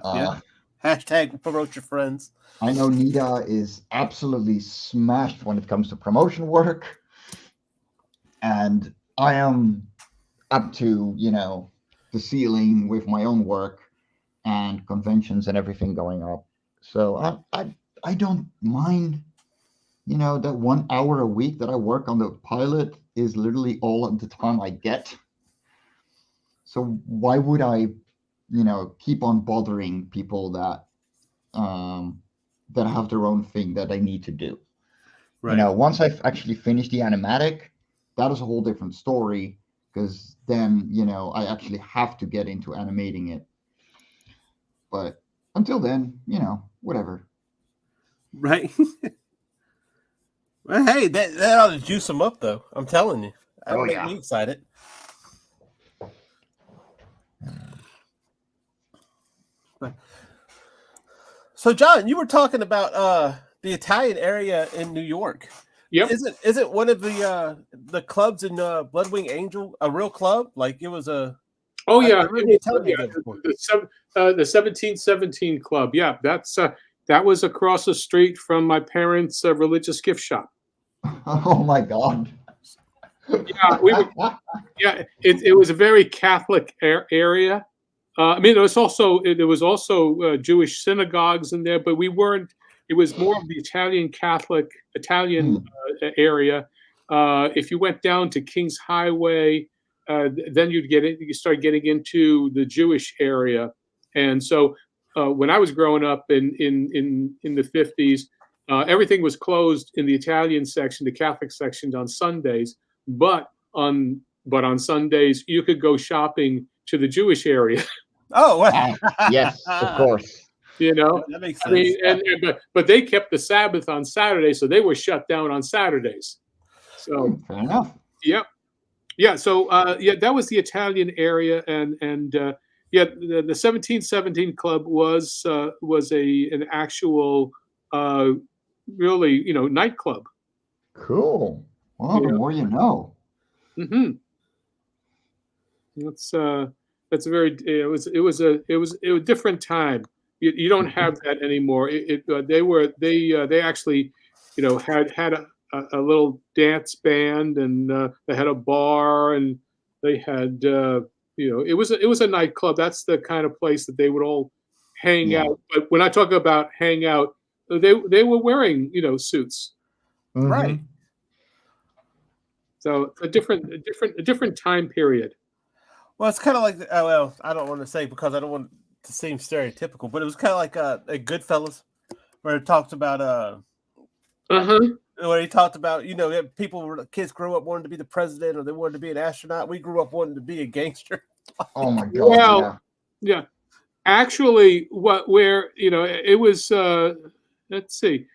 Hashtag promote your friends. I know Nita is absolutely smashed when it comes to promotion work, and I am up to the ceiling with my own work and conventions and everything going up. So I don't mind. That 1 hour a week that I work on the pilot is literally all of the time I get. So why would I, keep on bothering people that have their own thing that they need to do? Right. Once I've actually finished the animatic, that is a whole different story, because then, I actually have to get into animating it. But until then, whatever. Right. Well, hey, that ought to juice them up, though. I'm telling you. That'll make me excited. So, John, you were talking about the Italian area in New York. Yep. Is it one of the clubs in Bloodwing Angel a real club? Like it was a. Oh yeah, the 1717 Club. Yeah, that was across the street from my parents' religious gift shop. Oh my God. Yeah, it was a very Catholic area. I mean, there was also Jewish synagogues in there, but we weren't. It was more of the Italian area. If you went down to Kings Highway, then you start getting into the Jewish area. And so when I was growing up in the 50s, everything was closed in the Italian section, the Catholic section on Sundays. But on Sundays, you could go shopping to the Jewish area. Oh, wow. Yes, of course. That makes sense. I mean, but they kept the Sabbath on Saturday, so they were shut down on Saturdays. So fair enough. Yeah. So that was the Italian area, and the 1717 Club was an actual really nightclub. Cool. Well, the more you know. Mm-hmm. That's a very. It was a different time. You don't have that anymore. They actually, had a little dance band, and they had a bar, and they had it was a nightclub. That's the kind of place that they would all hang out. But when I talk about hang out, they were wearing suits. Mm-hmm. Right. So a different time period. Well, it's kind of like I don't want to say because I don't want to seem stereotypical, but it was kind of like a Goodfellas, where it talks about Where he talked about, kids grew up wanting to be the president, or they wanted to be an astronaut. We grew up wanting to be a gangster. Oh my God! Well, yeah. Actually, where it was. Let's see,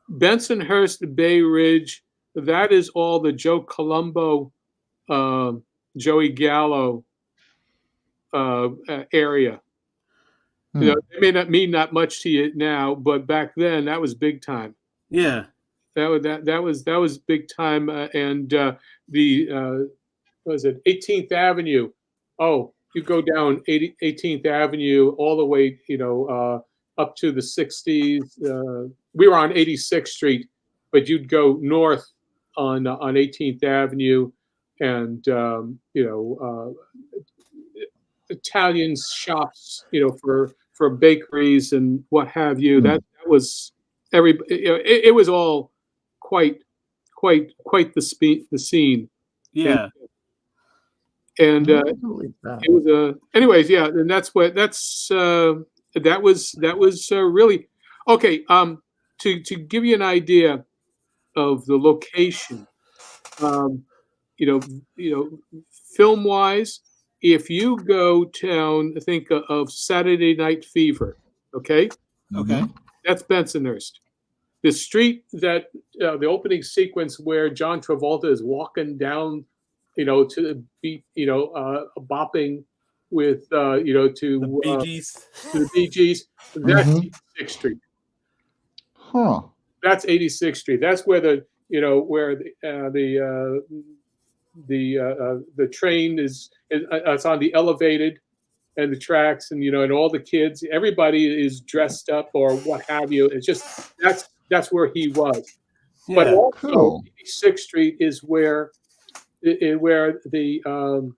Bensonhurst, Bay Ridge. That is all the Joe Colombo, Joey Gallo area. It may not mean that much to you now, but back then that was big time. Yeah, that was big time. And the was it 18th Avenue? Oh, you go down 18th Avenue all the way, up to the 60s. We were on 86th Street, but you'd go north on 18th Avenue, and Italian shops, for bakeries and what have you. That was it was all quite the scene. Yeah. And it was anyways, yeah, and that was really okay. To give you an idea of the location, film wise, if you go down, think of Saturday Night Fever, okay, that's Bensonhurst. The street that the opening sequence where John Travolta is walking down, to the beat, bopping with, to the Bee Gees. To the Bee Gees. That's 86th Street. Huh. That's 86th Street. That's where the train is. It's on the elevated, and the tracks, and and all the kids. Everybody is dressed up or what have you. It's just that's where he was. Yeah, but also 86th Street is where the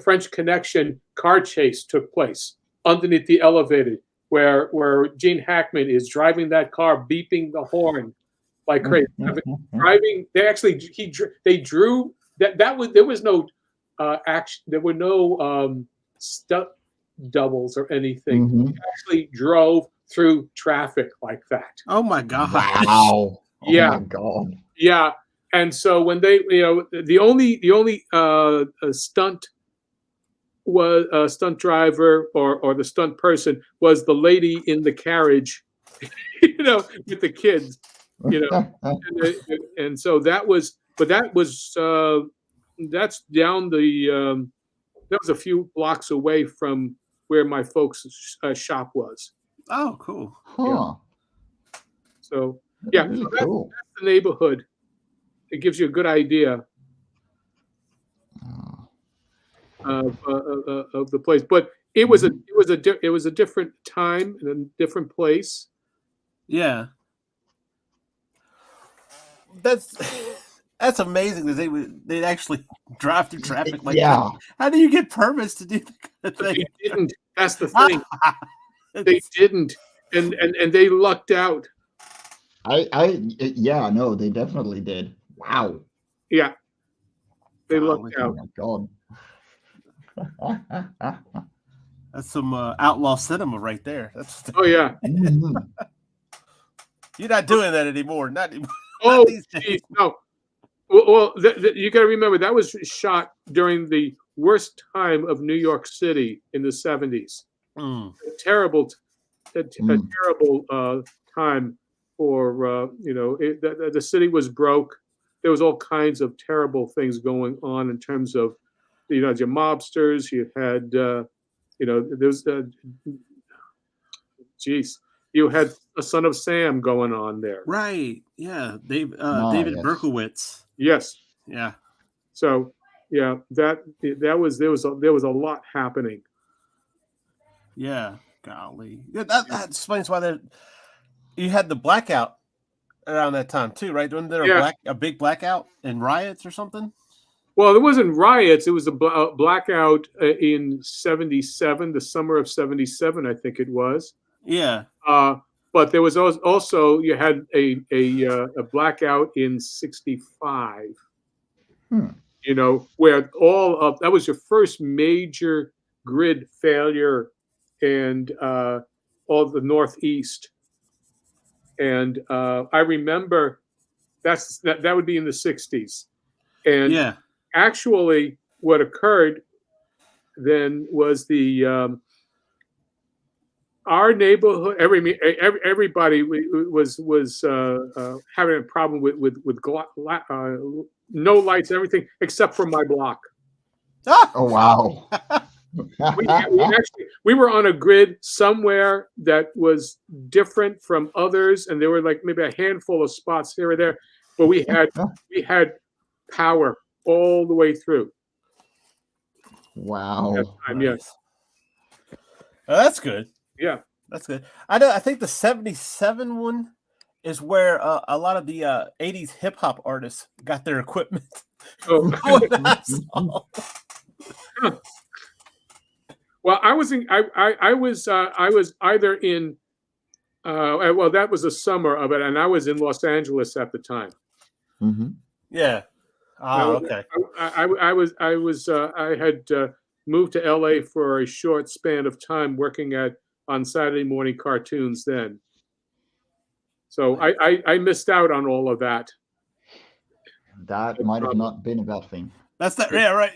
French Connection car chase took place underneath the elevated, where Gene Hackman is driving that car, beeping the horn like crazy. Driving, they drew that there was no action. There were no stunt doubles or anything. He actually drove through traffic like that. Oh my God! Wow! Yeah. Oh my God! Yeah. And so when they, the only stunt driver or the stunt person was the lady in the carriage, with the kids, and so that was, but that's down that was a few blocks away from where my folks' shop was. Oh, cool. Huh. Yeah. So yeah, Really so cool. that's the neighborhood. It gives you a good idea of the place, but it was a different time and a different place. Yeah, that's amazing that they'd actually drive through traffic like that. How do you get permits to do that thing? They didn't. That's the thing. They didn't, and they lucked out. No, they definitely did. Wow. Yeah. They lucked out. Oh my God. That's some outlaw cinema right there. Oh yeah. You're not doing that anymore. Not anymore. Oh, geez, no. Well, you got to remember that was shot during the worst time of New York City in the 70s. A terrible time for the city was broke. There was all kinds of terrible things going on in terms of, your mobsters. You had, there's, you had a Son of Sam going on there. Right. Yeah. David yes. Berkowitz. Yes. Yeah. So, yeah, there was a lot happening. Yeah. Golly. Yeah, that explains why you had the blackout around that time too, right? Wasn't there a big blackout and riots or something? Well, it wasn't riots. It was a blackout in 77, the summer of 77, I think it was. Yeah. But there was also you had a blackout in 65. Where that was your first major grid failure and all the Northeast. And I remember that would be in the 60s. And Yeah. actually, what occurred then was our neighborhood, everybody was having a problem with no lights, everything except for my block. Oh wow. We were on a grid somewhere that was different from others, and there were like maybe a handful of spots here or there, but we had power all the way through. Wow. That time, yes. Oh, that's good. Yeah, that's good. I think the 77 one is where a lot of the 80s hip hop artists got their equipment. Oh. Well, I was either in well, that was the summer of it, and I was in Los Angeles at the time. Mm-hmm. Yeah. Okay. I had moved to LA for a short span of time working on Saturday morning cartoons then. So I missed out on all of that. That might have not been a bad thing. That's that. Yeah, right.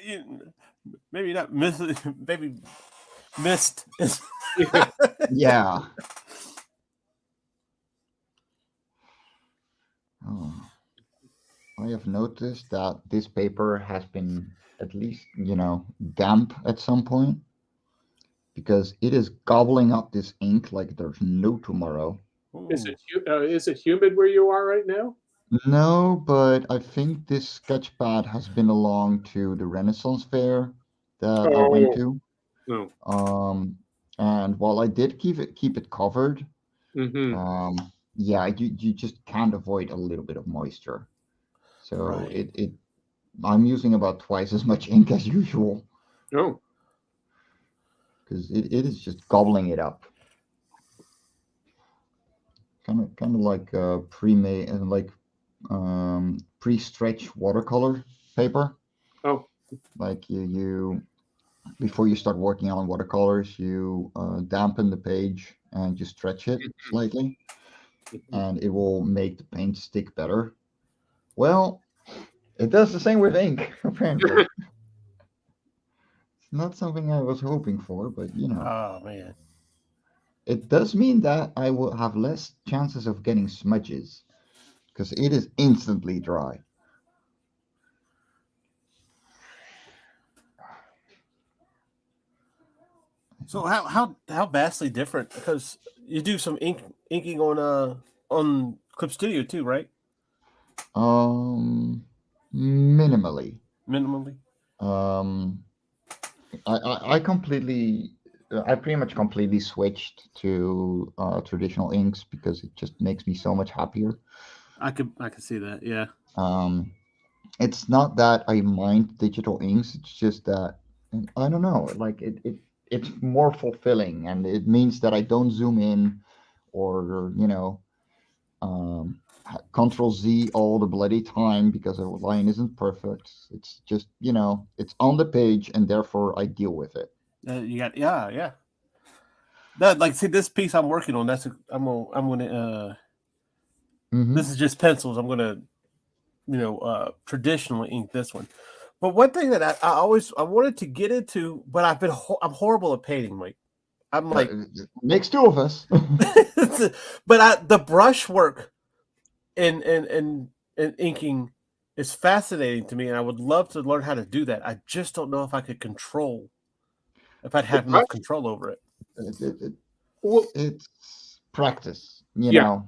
Maybe not miss. Maybe missed. Yeah. Oh. I have noticed that this paper has been at least, damp at some point, because it is gobbling up this ink like there's no tomorrow. Is it humid where you are right now? No, but I think this sketch pad has been along to the Renaissance Fair that I went to. No. And while I did keep it covered, mm-hmm. Yeah, you just can't avoid a little bit of moisture. So right. I'm using about twice as much ink as usual. Oh. Because it is just gobbling it up. Kind of like pre-made and like pre-stretch watercolor paper. Oh. Like you before you start working on watercolors, you dampen the page and you stretch it slightly, and it will make the paint stick better. Well, it does the same with ink, apparently. It's not something I was hoping for, but Oh man. It does mean that I will have less chances of getting smudges, because it is instantly dry. So how vastly different? Because you do some inking on Clip Studio too, right? Minimally. Minimally. I pretty much completely switched to traditional inks because it just makes me so much happier. I could see that, yeah. It's not that I mind digital inks, it's just that I don't know, like it's more fulfilling, and it means that I don't zoom in or Control Z all the bloody time because a line isn't perfect. It's just it's on the page, and therefore I deal with it. You got yeah. That see this piece I'm working on. I'm gonna. This is just pencils. I'm gonna, traditionally ink this one. But one thing that I wanted to get into, but I'm horrible at painting, Mike. I'm like makes two of us. But the brush work in inking is fascinating to me, and I would love to learn how to do that. I just don't know if I could control. If I'd have enough control over it. It's practice, you know.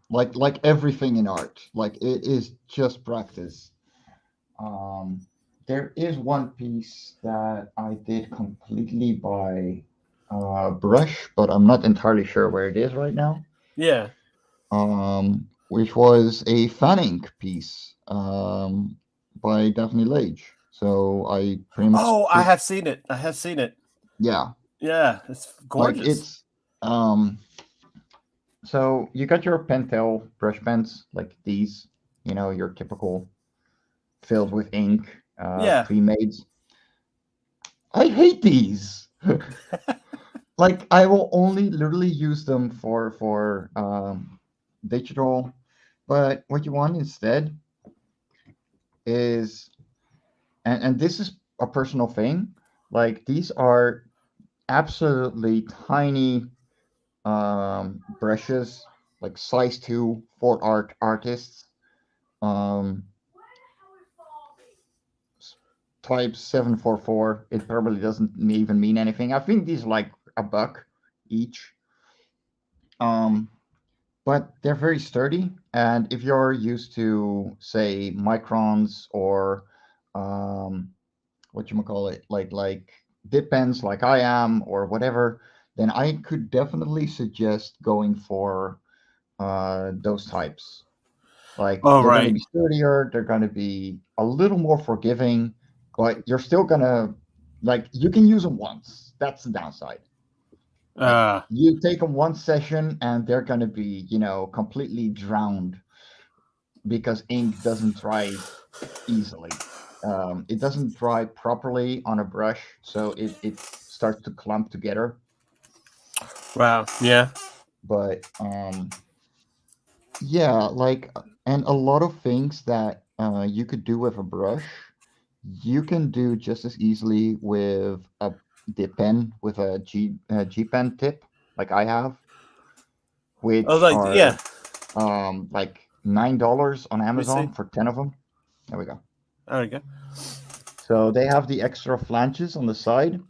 Like everything in art, like it is just practice. There is one piece that I did completely by brush, but I'm not entirely sure where it is right now. Yeah. Which was a fan ink piece by Daphne Lage. So I pretty much. Oh, I have seen it. Yeah. Yeah, it's gorgeous. Like it's so you got your Pentel brush pens like these, your typical filled with ink, pre-made. I hate these. Like I will only literally use them for digital, but what you want instead is, and this is a personal thing, like these are absolutely tiny brushes, like size 2 for artists, um, type 744. It probably doesn't even mean anything. I think these are like $1 each. But they're very sturdy, and if you're used to, say, microns or what you call it, like dip pens, like I am, or whatever, then I could definitely suggest going for those types. Like Oh, they're going to right. be sturdier, they're going to be a little more forgiving, but you're still gonna, like, you can use them once. That's the downside. Like you take them one session and they're going to be, completely drowned because ink doesn't dry easily. It doesn't dry properly on a brush, so it starts to clump together. Wow. Yeah. But yeah, like, and a lot of things that you could do with a brush, you can do just as easily with a dip pen with a G pen tip, like I have, which I was like, are yeah. like $9 on me Amazon see. for 10 of them. There we go. There we go. So they have the extra flanges on the side,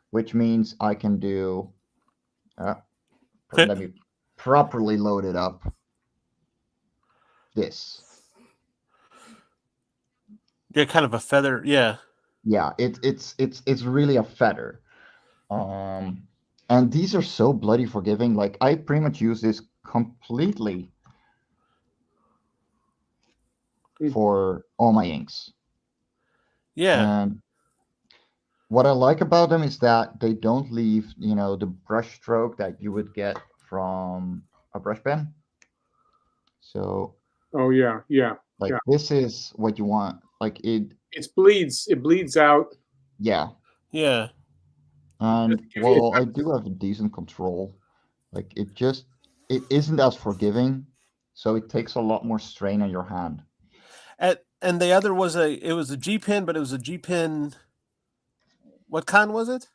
which means I can do. Let me properly load it up. This. Yeah, kind of a feather. Yeah. Yeah, it's really a feather. And these are so bloody forgiving. Like I pretty much use this completely for all my inks. Yeah. And what I like about them is that they don't leave, the brush stroke that you would get from a brush pen. So. Oh yeah. Like this is what you want. Like it bleeds out. Yeah. Yeah. And while I do have a decent control, like it isn't as forgiving, so it takes a lot more strain on your hand. And the other was a G pen, but it was a G pen. What kind was it?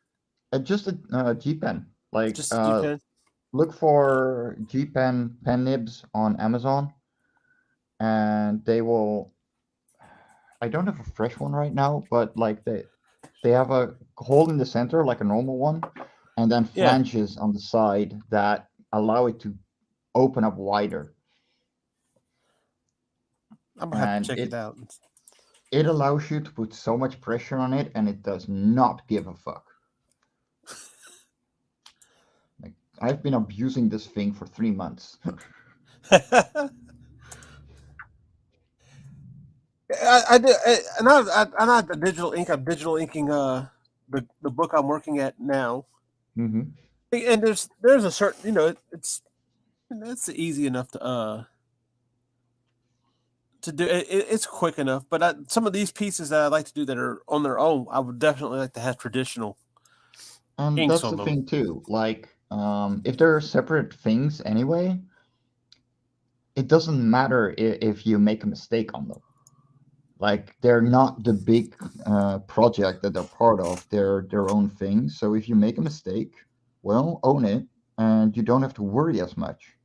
Just a G pen. Like just a G pen. Look for G pen nibs on Amazon, and they will. I don't have a fresh one right now, but like they have a hole in the center like a normal one, and then flanges on the side that allow it to open up wider. I'm gonna have to check it out. It allows you to put so much pressure on it, and it does not give a fuck. Like I've been abusing this thing for 3 months. I did, and I'm not the digital ink. I'm digital inking the book I'm working at now. Mm-hmm. And there's a certain, it's easy enough to do. It's quick enough, but some of these pieces that I like to do that are on their own, I would definitely like to have traditional. And that's the thing too. Like if there are separate things anyway, it doesn't matter if you make a mistake on them. Like they're not the big project that they're part of. They're their own thing. So if you make a mistake, well, own it, and you don't have to worry as much.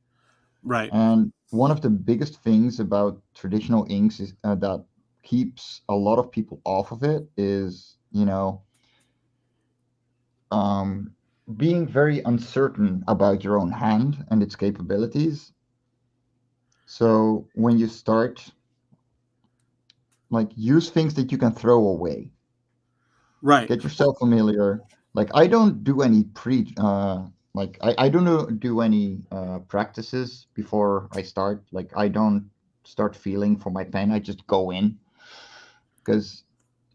Right. And one of the biggest things about traditional inks is that keeps a lot of people off of it is, being very uncertain about your own hand and its capabilities. So when you start, like, use things that you can throw away. Right. Get yourself familiar. Like I don't do any I don't do any practices before I start. Like I don't start feeling for my pen. I just go in because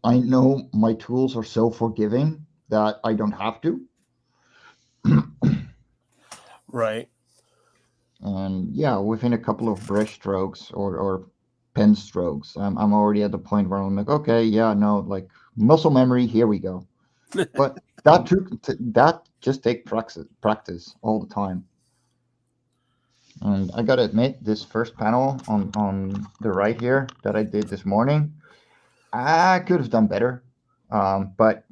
I know my tools are so forgiving that I don't have to. Right. And yeah, within a couple of brush strokes or pen strokes, I'm already at the point where I'm like, okay, yeah, no, like muscle memory, here we go. But that just take practice all the time. And I gotta admit, this first panel on the right here that I did this morning, I could have done better. But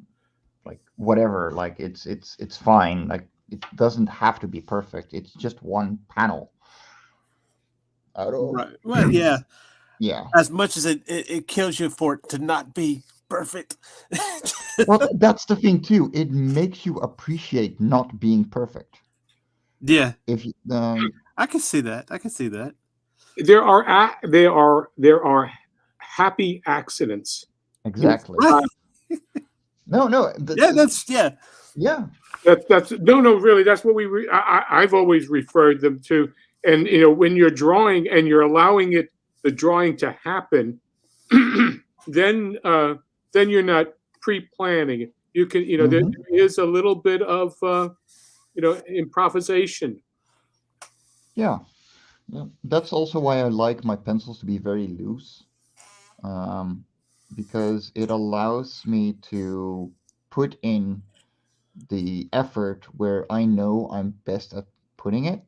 like whatever, like it's fine. Like it doesn't have to be perfect. It's just one panel. Right. Well, yeah. Yeah. As much as it kills you for it to not be perfect. Well, that's the thing too. It makes you appreciate not being perfect. Yeah. If you, I can see that. I can see that. There are happy accidents. exactly. Right. No. Yeah, that's yeah. That's no, really. That's what I've always referred them to. And when you're drawing and you're allowing the drawing to happen, then you're not pre-planning it. You can there is a little bit of improvisation. Yeah. That's also why I like my pencils to be very loose, because it allows me to put in the effort where I know I'm best at putting it,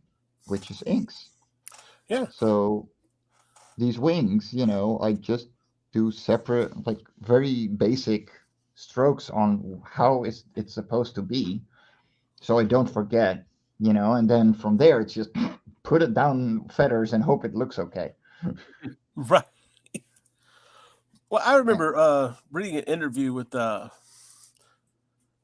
which is inks. Yeah. So these wings, I just do separate, like very basic strokes on how it's supposed to be, so I don't forget, and then from there it's just put it down feathers and hope it looks okay. Right. Well, I remember reading an interview with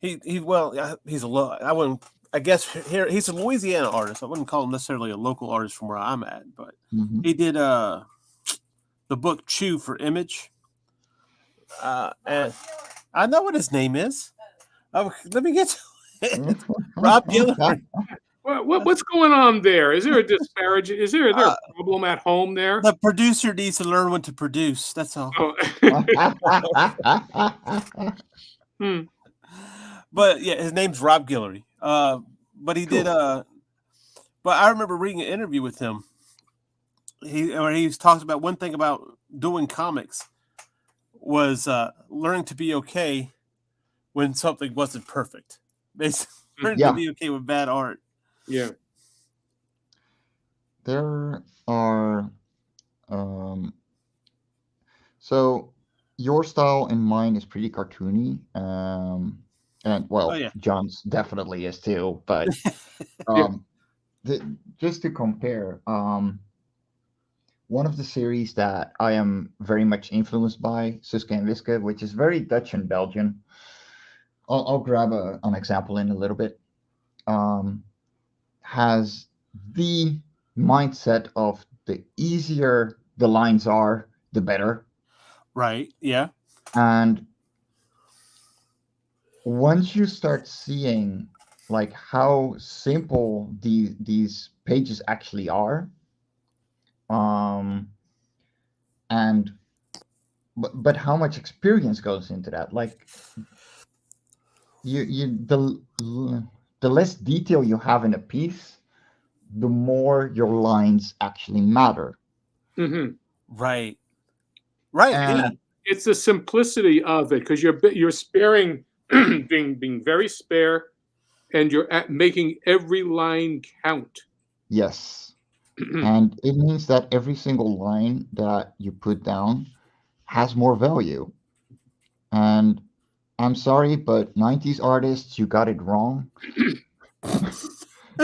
he's a I wouldn't, I guess here he's a Louisiana artist. I wouldn't call him necessarily a local artist from where I'm at, but he did the book Chew for Image. And I know what his name is. Let me get to it. Rob Giller. What's going on there? Is there a disparaging? Is there a problem at home there? The producer needs to learn when to produce. That's all. Oh. But yeah, his name's Rob Guillory. But he did. But I remember reading an interview with him. He talks about one thing about doing comics was learning to be okay when something wasn't perfect. Basically, learning to be okay with bad art. Yeah. There are so your style and mine is pretty cartoony. And John's definitely is too, but just to compare, one of the series that I am very much influenced by, Suske and Wiske, which is very Dutch and Belgian. I'll grab an example in a little bit. Has the mindset of the easier the lines are, the better. Right. Yeah. And once you start seeing like how simple these pages actually are, and but how much experience goes into that, like the less detail you have in a piece, the more your lines actually matter. Mm-hmm. Right. And it's the simplicity of it, because you're sparing, being very spare, and you're making every line count. Yes. And it means that every single line that you put down has more value. And I'm sorry, but 90s artists, you got it wrong.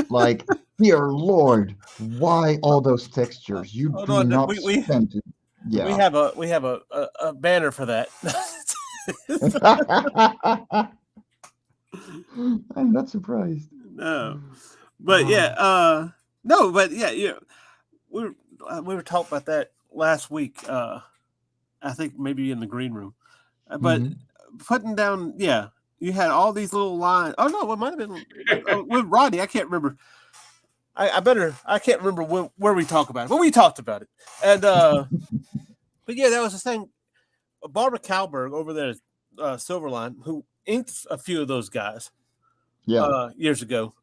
Like, dear Lord, why all those textures? You do not spend it. Yeah. We have a banner for that. I'm not surprised. No. But we were talking about that last week. I think maybe in the green room. But putting down, you had all these little lines. Oh no, it might have been with Rodney. I can't remember. I can't remember where we talk about it, but we talked about it. And but yeah, that was the thing. Barbara Kalberg over there at Silverline, who inked a few of those guys years ago.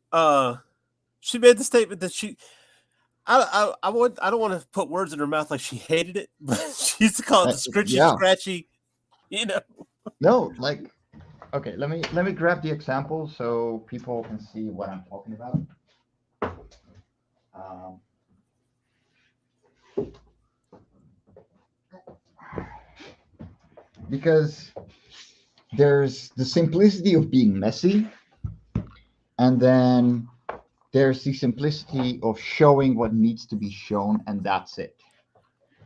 She made the statement that I don't want to put words in her mouth like she hated it, but she used to call it the scratchy, No, like, okay, let me grab the example so people can see what I'm talking about. because there's the simplicity of being messy, and then there's the simplicity of showing what needs to be shown, and that's it.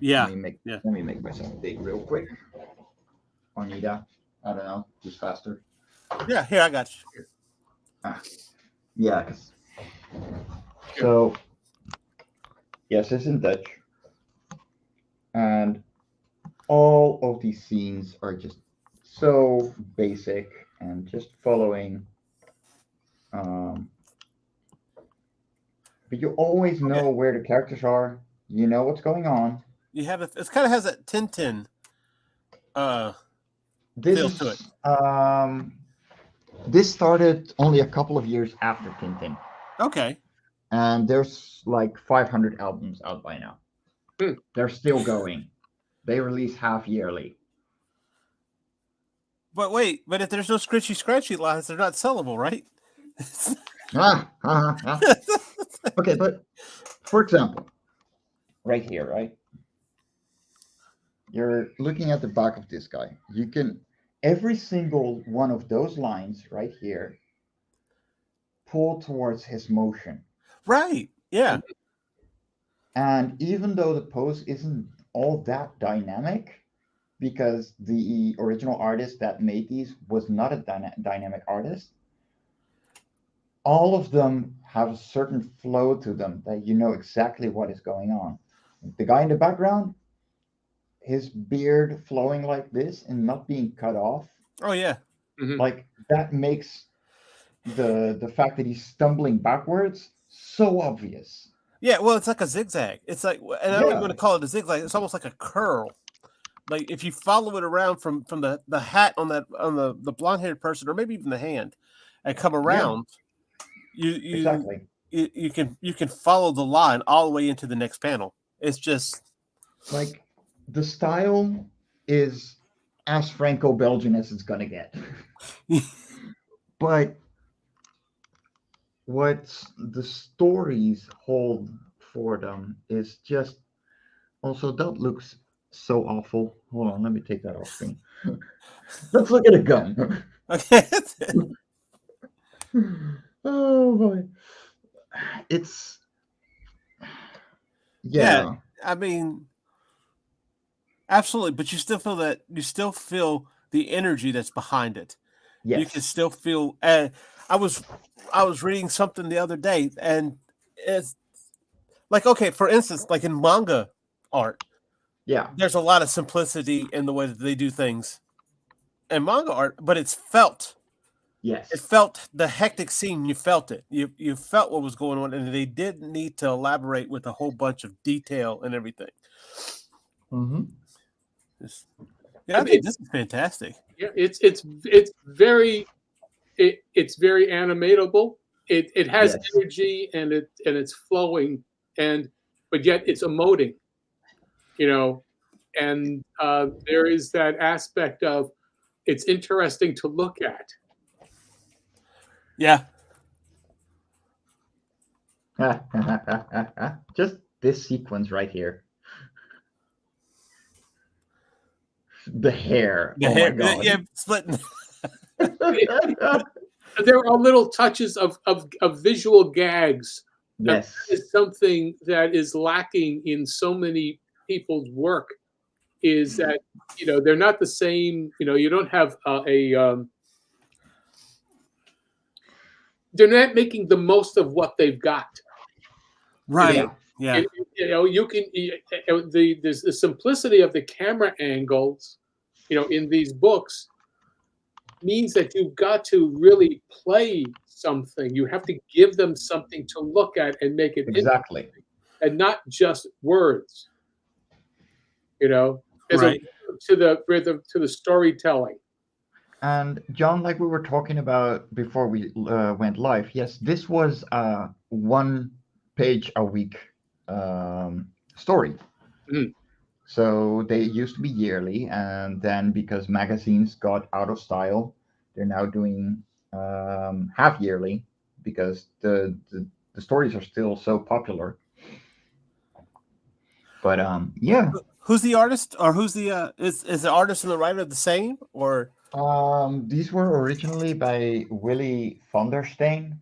Yeah. Let me make myself big real quick. Or Nita, I don't know, who's faster. Yeah, here I got you. Yeah. So, yes, it's in Dutch, and all of these scenes are just so basic and just following. But you always know where the characters are. You know what's going on. You have it kind of has that Tintin feel to it. This started only a couple of years after Tintin. Okay. And there's like 500 albums out by now. They're still going. They release half yearly. But wait, if there's no scratchy lines, they're not sellable, right? Okay, but for example, right here, right? You're looking at the back of this guy. You can, every single one of those lines right here, pull towards his motion. Right, yeah. And even though the pose isn't all that dynamic, because the original artist that made these was not a dynamic artist, all of them have a certain flow to them that you know exactly what is going on. The guy in the background, his beard flowing like this and not being cut off. Oh yeah. Like that makes the fact that he's stumbling backwards so obvious. Yeah, well, it's like a zigzag. It's like, and I don't even want to call it a zigzag. It's almost like a curl. Like if you follow it around from the hat on the blonde-haired person, or maybe even the hand, and come around, you can follow the line all the way into the next panel. It's just like the style is as Franco-Belgian as it's gonna get. But what the stories hold for them is just also that looks so awful. Hold on, let me take that off screen. Let's look at a gun. Okay. Oh boy. It's yeah. I mean, absolutely, but you still feel the energy that's behind it. Yes. You can still feel. I was reading something the other day, and it's like, okay, for instance, like in manga art, there's a lot of simplicity in the way that they do things in manga art, but it's felt. Yes, it felt the hectic scene. You felt it. You felt what was going on, and they didn't need to elaborate with a whole bunch of detail and everything. Mm-hmm. I think this is fantastic. Yeah, it's very animatable. It has energy and it's flowing, but yet it's emoting, and there is that aspect of it's interesting to look at. Yeah. Just this sequence right here. The hair. My God. Yeah, splitting. There are little touches of visual gags. Yes. That is something that is lacking in so many people's work, is that, they're not the same, you don't have they're not making the most of what they've got. Right. Yeah. And, you can there's the simplicity of the camera angles, in these books means that you've got to really play something. You have to give them something to look at and make it exactly, and not just words. Right. To the storytelling. And John, like we were talking about before we went live, yes, this was a 1 page a week story. Mm. So they used to be yearly, and then because magazines got out of style, they're now doing half yearly because the stories are still so popular. But yeah. Who's the artist, or who's the is the artist and the writer the same, or These were originally by Willy van der Steen.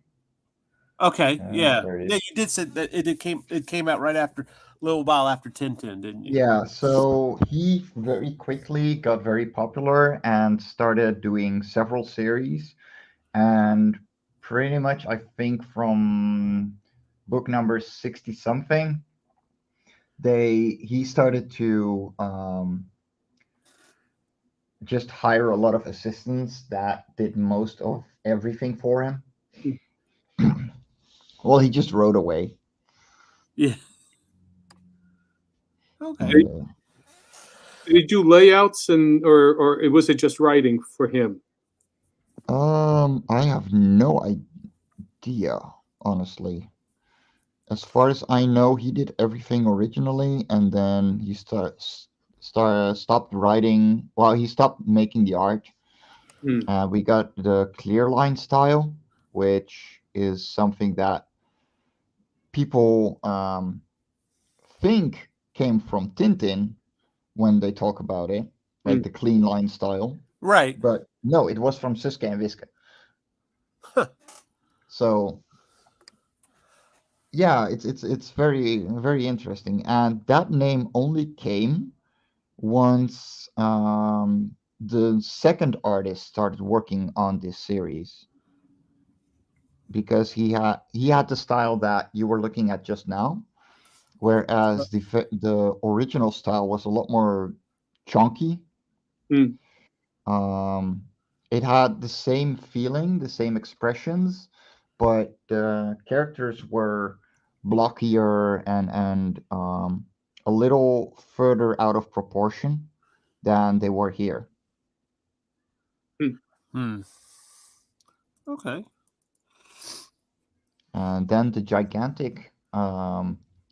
okay, yeah, There it yeah, is. you did say that it came out right after, a little while after Tintin, didn't you? Yeah, so he very quickly got very popular and started doing several series. And pretty much, I think from book number 60 something, he started to just hire a lot of assistants that did most of everything for him. Well, he just wrote away. Yeah. Okay. And, Did he do layouts or was it just writing for him? I have no idea, honestly. As far as I know, he did everything originally, and then he stopped writing. Well, he stopped making the art. We got the clear line style, which is something that people think came from Tintin when they talk about it, like the clean line style. Right. But no, it was from Siska and Wiske. So yeah, it's very very interesting, and that name only came once the second artist started working on this series, because he had the style that you were looking at just now, whereas the original style was a lot more chunky. It had the same feeling, the same expressions, but the characters were blockier and a little further out of proportion than they were here. Okay. And then the gigantic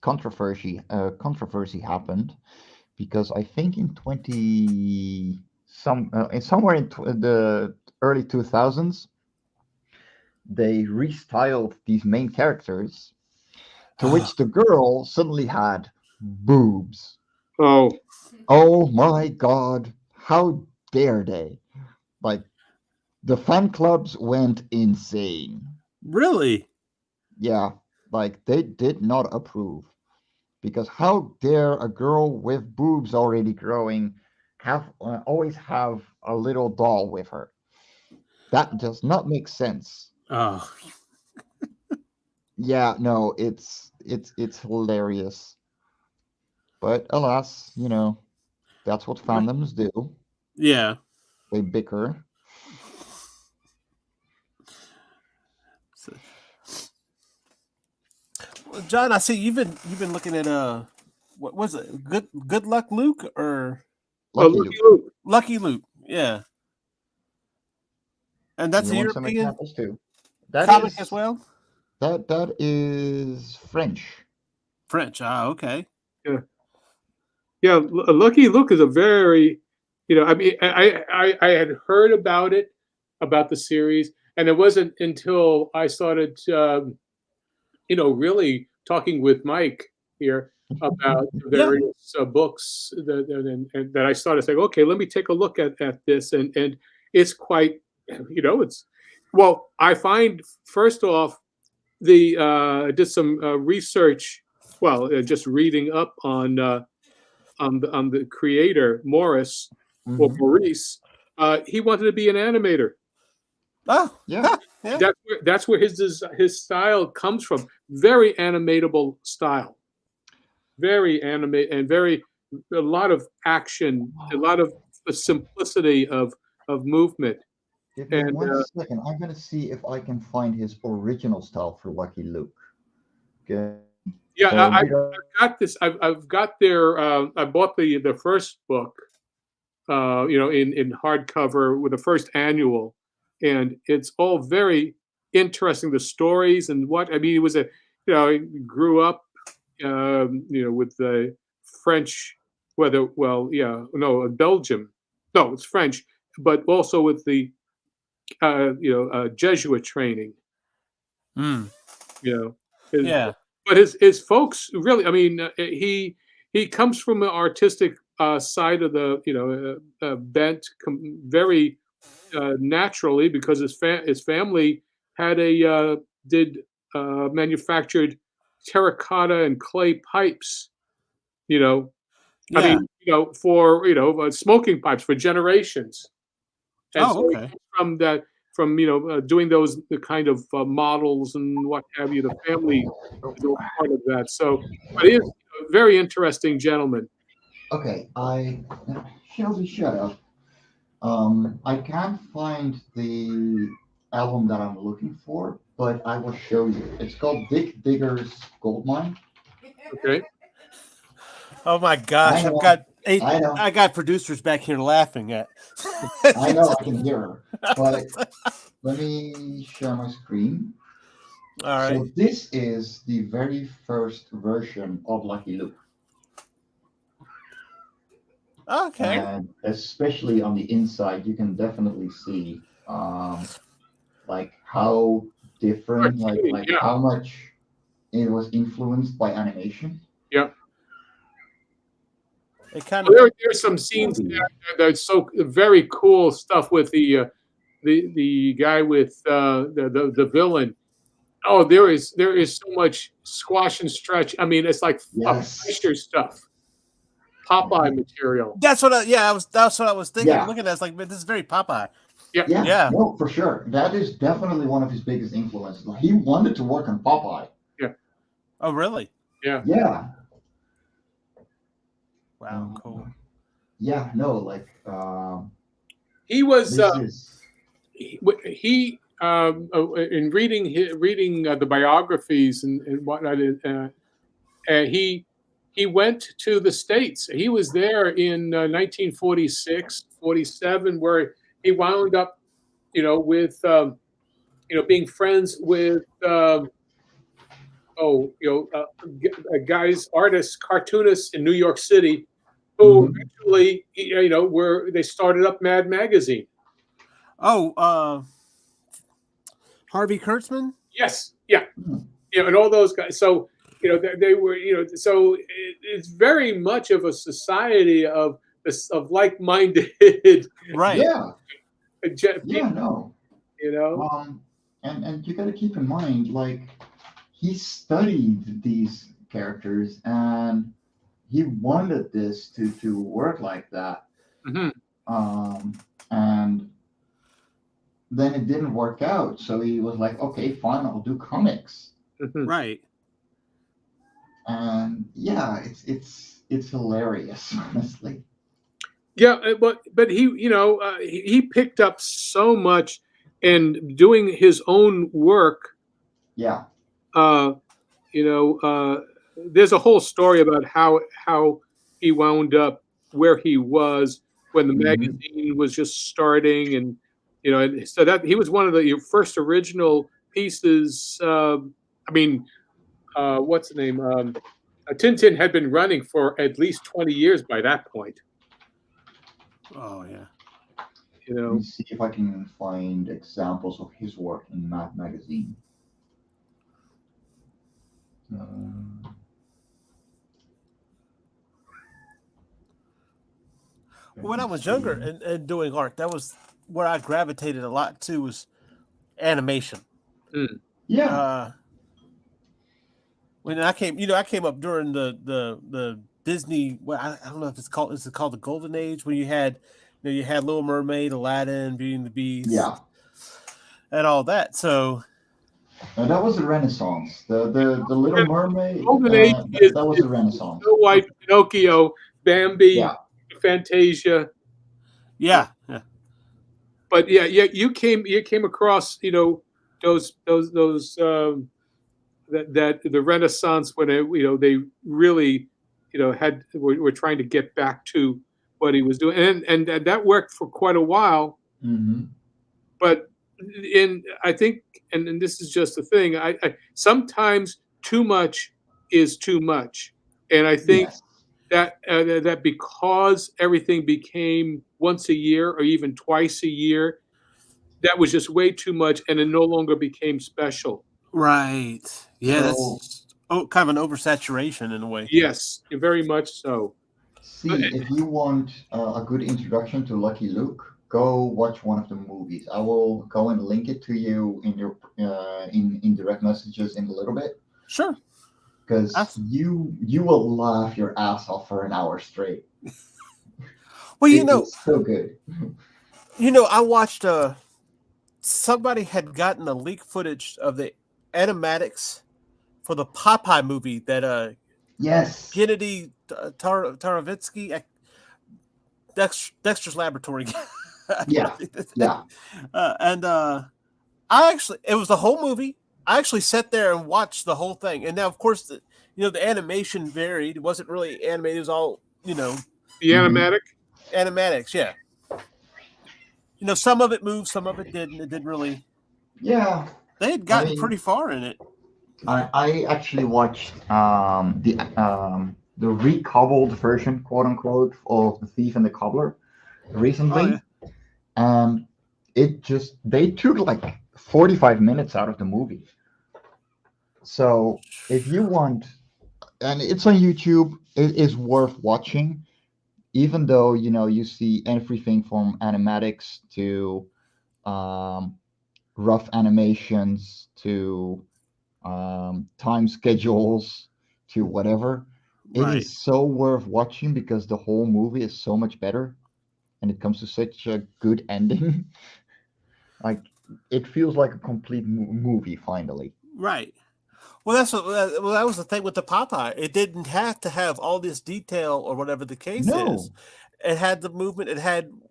controversy happened, because I think in somewhere in the early 2000s, they restyled these main characters, to which the girl suddenly had boobs. Oh my God, how dare they? Like, the fan clubs went insane. Really? Yeah, like they did not approve, because how dare a girl with boobs already growing always have a little doll with her? That does not make sense. Oh. Yeah, no, it's hilarious. But alas, that's what fandoms do. Yeah. They bicker. Well, John, I see you've been looking at what was it? Good Luck Luke, or Lucky Luke. Lucky Luke, yeah. And that's You a want some European examples too? comic as well? That is French. French. Ah, okay. Yeah, Lucky Luke is a very, I mean, I had heard about it, about the series, and it wasn't until I started, really talking with Mike here about the various books that I started saying, okay, let me take a look at this, and it's quite, it's, well, I find first off, did some research, well, just reading up on the creator Morris, or Maurice. He wanted to be an animator. Oh, yeah. That's where his style comes from. Very animatable style. Very animate and a lot of action, a lot of simplicity of movement. Give me 1 second. I'm gonna see if I can find his original style for Lucky Luke. Okay. Yeah, I've got this. I've got their. I bought the first book, in hardcover with the first annual, and it's all very interesting. The stories and what I mean. It was he grew up, with the French. Belgium. No, it's French, but also with the, Jesuit training. Yeah. But his folks really, I mean, he comes from an artistic side of the bent very naturally, because his family had manufactured terracotta and clay pipes. I mean, for smoking pipes for generations. And Oh, so okay. he comes from that, from doing the kind of models and what have you. The family is all part of that. So, but he is a very interesting gentleman. Okay, Shelby, shut up. I can't find the album that I'm looking for, but I will show you. It's called Dick Digger's Gold Mine. Okay. Oh my gosh, I know, I know. I got producers back here laughing at. I know, I can hear her. But let me share my screen. All right. So this is the very first version of Lucky Luke. Okay. And especially on the inside, you can definitely see like how different, like how much it was influenced by animation. Yeah. It kind of There's some scenes that's so very cool stuff with the guy with the villain. Oh, there is so much squash and stretch. I mean, it's like Fleischer stuff, Popeye material. That's what that's what I was thinking. Yeah. Looking at it, it's like, man, this is very Popeye. Yeah, no, for sure. That is definitely one of his biggest influences. He wanted to work on Popeye. Yeah. Oh, really? Yeah. Yeah. Wow, cool. Yeah, no, like he was he in reading the biographies and whatnot. He went to the States. He was there in 1946, 47, where he wound up, with being friends with guys, artists, cartoonists in New York City, who eventually, they started up Mad Magazine. Oh, Harvey Kurtzman? Yes, yeah, and all those guys. So they were, so it's very much of a society of like-minded, right? Yeah, people, yeah, no, and you got to keep in mind, like, he studied these characters and he wanted this to work like that. Mm-hmm. And then it didn't work out, so he was like, okay, fine, I'll do comics. Mm-hmm. Right. And yeah, it's hilarious, honestly. Yeah, but he picked up so much in doing his own work. Yeah. There's a whole story about how he wound up where he was when the magazine was just starting, and so that he was one of the first original pieces. What's the name? Tintin had been running for at least 20 years by that point. Oh yeah. Let me see if I can find examples of his work in Mad Magazine. When I was younger and doing art, that was where I gravitated a lot to, was animation. Yeah. When I came up during the Disney. Well, I don't know if it's called. Is it called the Golden Age? When you had Little Mermaid, Aladdin, Beauty and the Beast, and all that. So. And that was the Renaissance. The Little Mermaid. Golden Age that was the Renaissance. Snow White, Pinocchio, Bambi, Fantasia. Yeah. But you came across those that the Renaissance, when they really were trying to get back to what he was doing, and that worked for quite a while. Mm-hmm. But I think, and this is just the thing, I sometimes too much is too much, and I think that because everything became once a year or even twice a year, that was just way too much, and it no longer became special. Right. Yeah. kind of an oversaturation in a way. Yes, very much so. See, if you want a good introduction to Lucky Luke, go watch one of the movies. I will go and link it to you in your in direct messages in a little bit. Sure. Because you will laugh your ass off for an hour straight. Well, It's so good. I watched somebody had gotten a leak footage of the animatics for the Popeye movie that Yes. Gennady Tarovitsky, Dexter's Laboratory. Yeah. And it was the whole movie. I actually sat there and watched the whole thing. And now, of course, the animation varied. It wasn't really animated. It was all, The animatic? Animatics, yeah. Some of it moved, some of it didn't. It didn't really. Yeah. They had gotten pretty far in it. I actually watched the recobbled version, quote unquote, of The Thief and the Cobbler recently. Oh, yeah. And they took like 45 minutes out of the movie. So if you want, and it's on YouTube, it is worth watching, even though you see everything from animatics to rough animations to time schedules to whatever. Right. It is so worth watching because the whole movie is so much better, and it comes to such a good ending. Like, it feels like a complete movie finally. Right. Well, that was the thing with the Popeye. It didn't have to have all this detail or whatever the case is. It had the movement.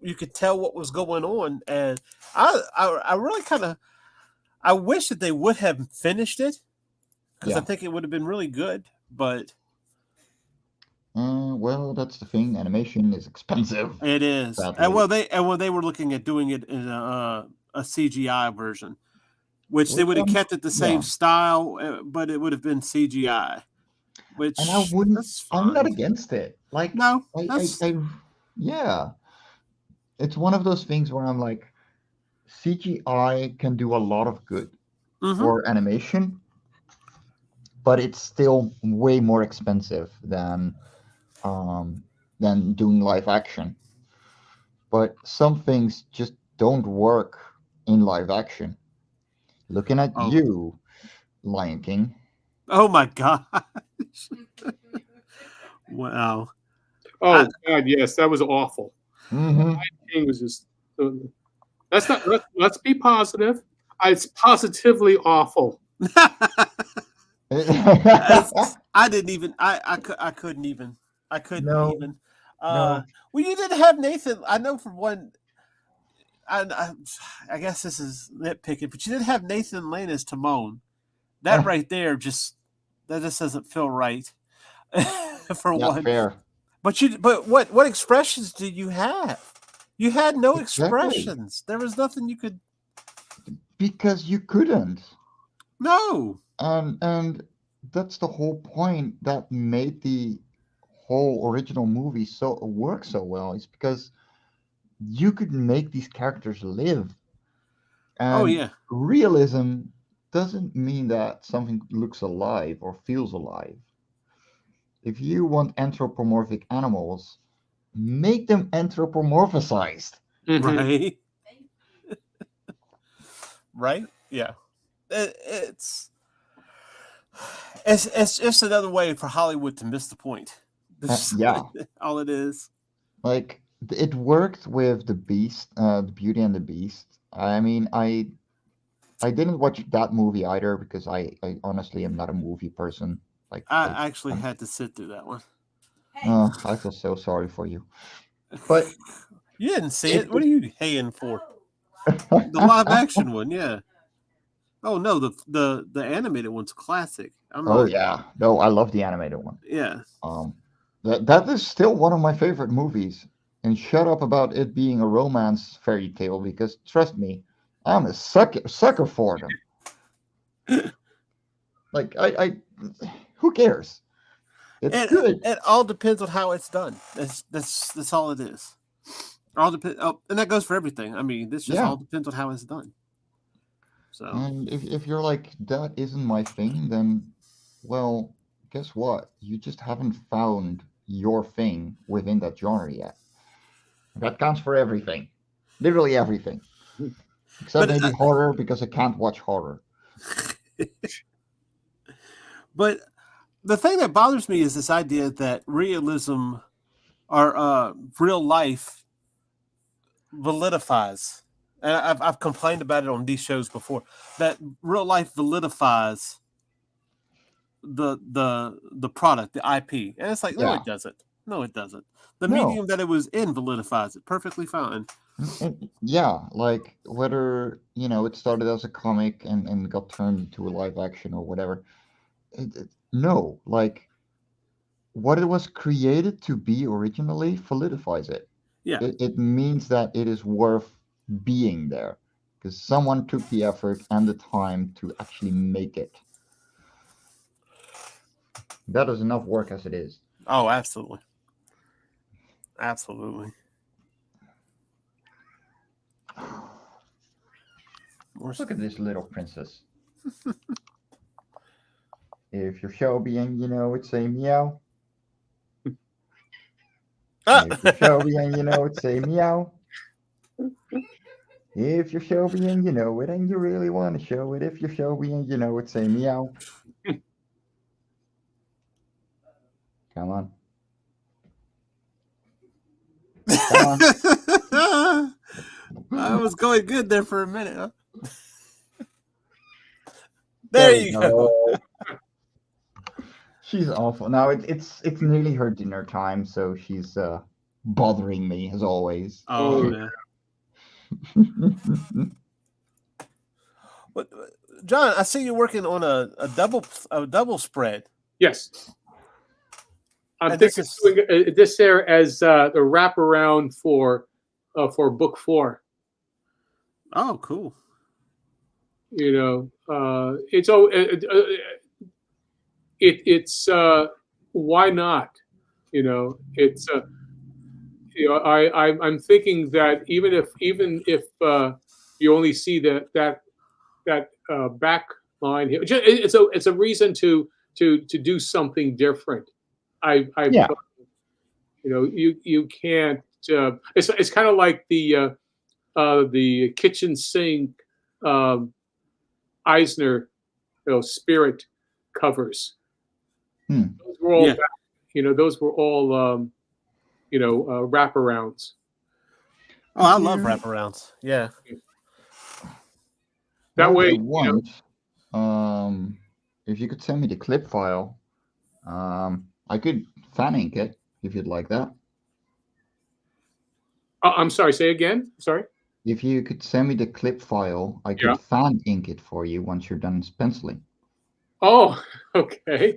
You could tell what was going on, and I really I wish that they would have finished it because I think it would have been really good. But well, that's the thing. Animation is expensive. It is. Sadly. And they were looking at doing it in a CGI version, which they would have kept it the same style, but it would have been CGI. Which and I wouldn't. I'm not against it. Like, no, yeah. It's one of those things where I'm like, CGI can do a lot of good for animation, but it's still way more expensive than doing live action. But some things just don't work in live action. Looking at you, Lion King. Oh my gosh. Wow. Oh God, yes, that was awful. Mm-hmm. Lion King was just. That's not. Let's be positive. It's positively awful. I didn't even. I couldn't even. I couldn't even. No. Well, you didn't have Nathan. I know from one. I guess this is nitpicking, but you didn't have Nathan Lane as Timon. That right there just doesn't feel right. For one. Fair. But what expressions did you have? You had no expressions. There was nothing you could. Because you couldn't. No. And that's the whole point that made the whole original movie work so well. Is because you could make these characters live. And realism doesn't mean that something looks alive or feels alive. If you want anthropomorphic animals, make them anthropomorphized. Right. Right? Yeah. It's just another way for Hollywood to miss the point. All it is. Like, it worked with the Beast, the Beauty and the Beast. I mean, I didn't watch that movie either because I honestly am not a movie person. Like, I actually had to sit through that one. I feel so sorry for you. But you didn't see it. What are you haying for? The live action one, yeah. Oh no, the animated one's classic. Yeah, no, I love the animated one. Yeah. That is still one of my favorite movies. And shut up about it being a romance fairy tale because trust me, I'm a sucker for them. Like I who cares? It's good. It all depends on how it's done. That's all it is. All depends, and that goes for everything. I mean, this just all depends on how it's done. So, and if you're like that isn't my thing, then Well, guess what? You just haven't found your thing within that genre yet. That counts for everything. Literally everything. Except But maybe horror, because I can't watch horror. but the thing that bothers me is this idea that realism or real life validifies. And I've complained about it on these shows before, that real life validifies the product, the IP. And it's like, no, Yeah. it doesn't. No, it doesn't. The No. medium that it was in validifies it perfectly fine. Yeah, like whether, it started as a comic and got turned into a live action or whatever. No, like what it was created to be originally validifies it. Yeah. It means that it is worth being there because someone took the effort and the time to actually make it. That is enough work as it is. Oh, absolutely. Absolutely. Look at this little princess. If you're Shelby-ing, it's a meow. If you're Shelby-ing, it's a meow. If you're Shelby-ing, it, and you really want to show it. If you're Shelby-ing, it's a meow. Come on. Come on. I was going good there for a minute, huh? There you go. She's awful. Now it's nearly her dinner time, so she's bothering me as always. Oh yeah. But John, I see you working on a double spread. Yes. I'm And thinking doing this there as the wraparound for book 4. Oh, cool. It's why not? It's I'm thinking that even if you only see that back line here, it's a reason to do something different. Yeah. You can't. It's kind of like the kitchen sink Eisner, spirit covers. Those were all, those were all, wraparounds. Oh, I love wraparounds. Yeah. That way, if you could send me the clip file, I could fan ink it if you'd like that. I'm sorry. Say again. Sorry. If you could send me the clip file, I could fan ink it for you once you're done penciling. Oh, okay.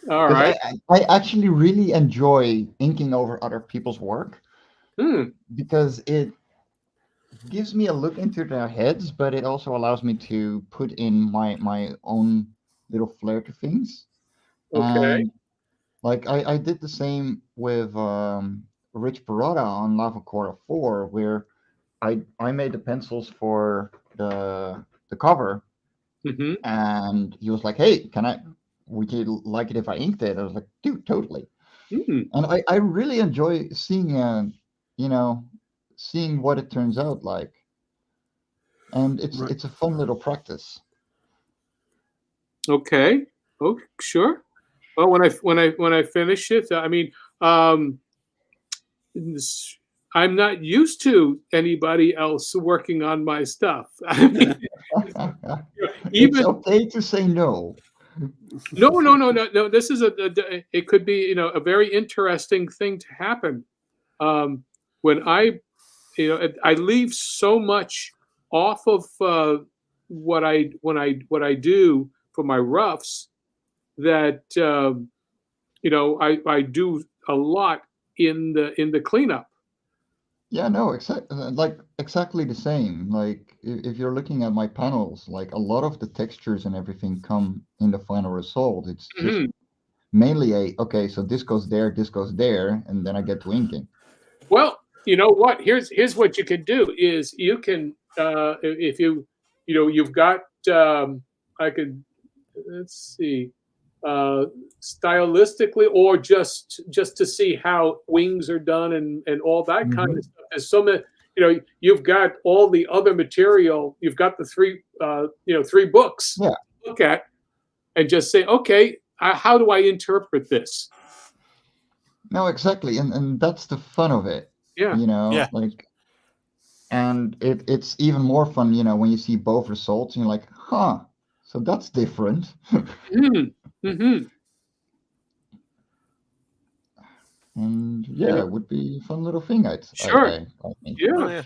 All right. I actually really enjoy inking over other people's work because it gives me a look into their heads, but it also allows me to put in my own little flair to things. Okay. And, like I did the same with Rich Perrotta on Lava Quarter 4, where I made the pencils for the cover, and he was like, "Hey, would you like it if I inked it?" I was like, "Dude, totally." And I really enjoy seeing seeing what it turns out like, and it's a fun little practice. Okay. Oh, sure. Well, when I finish it, I mean, I'm not used to anybody else working on my stuff. I mean, It's okay to say no. No. This is it could be a very interesting thing to happen. When I leave so much off of what I do for my roughs that I do a lot in the cleanup. Yeah, no, exactly the same. Like if you're looking at my panels, like a lot of the textures and everything come in the final result. It's just mainly so this goes there, and then I get to inking. Well, you know what? Here's what you can do is you can if you've got I could let's see, stylistically, or just to see how wings are done and all that kind of stuff. There's so many. You've got all the other material. You've got the three books. Yeah. Look at and just say, okay, how do I interpret this? No, exactly, and that's the fun of it. Yeah. Like, and it's even more fun, when you see both results and you're like, huh, so that's different. Mm-hmm. And it would be a fun little thing. Sure. I think. Yeah.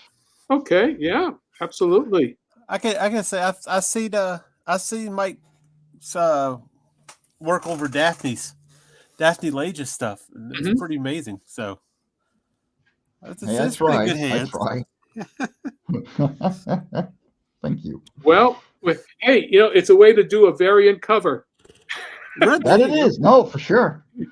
Okay. Yeah. Absolutely. I can say I see Mike's work over Daphne Lage's stuff. It's pretty amazing. So it's pretty good hands. I try. Thank you. Well, hey, it's a way to do a variant cover. That it is. No, for sure. I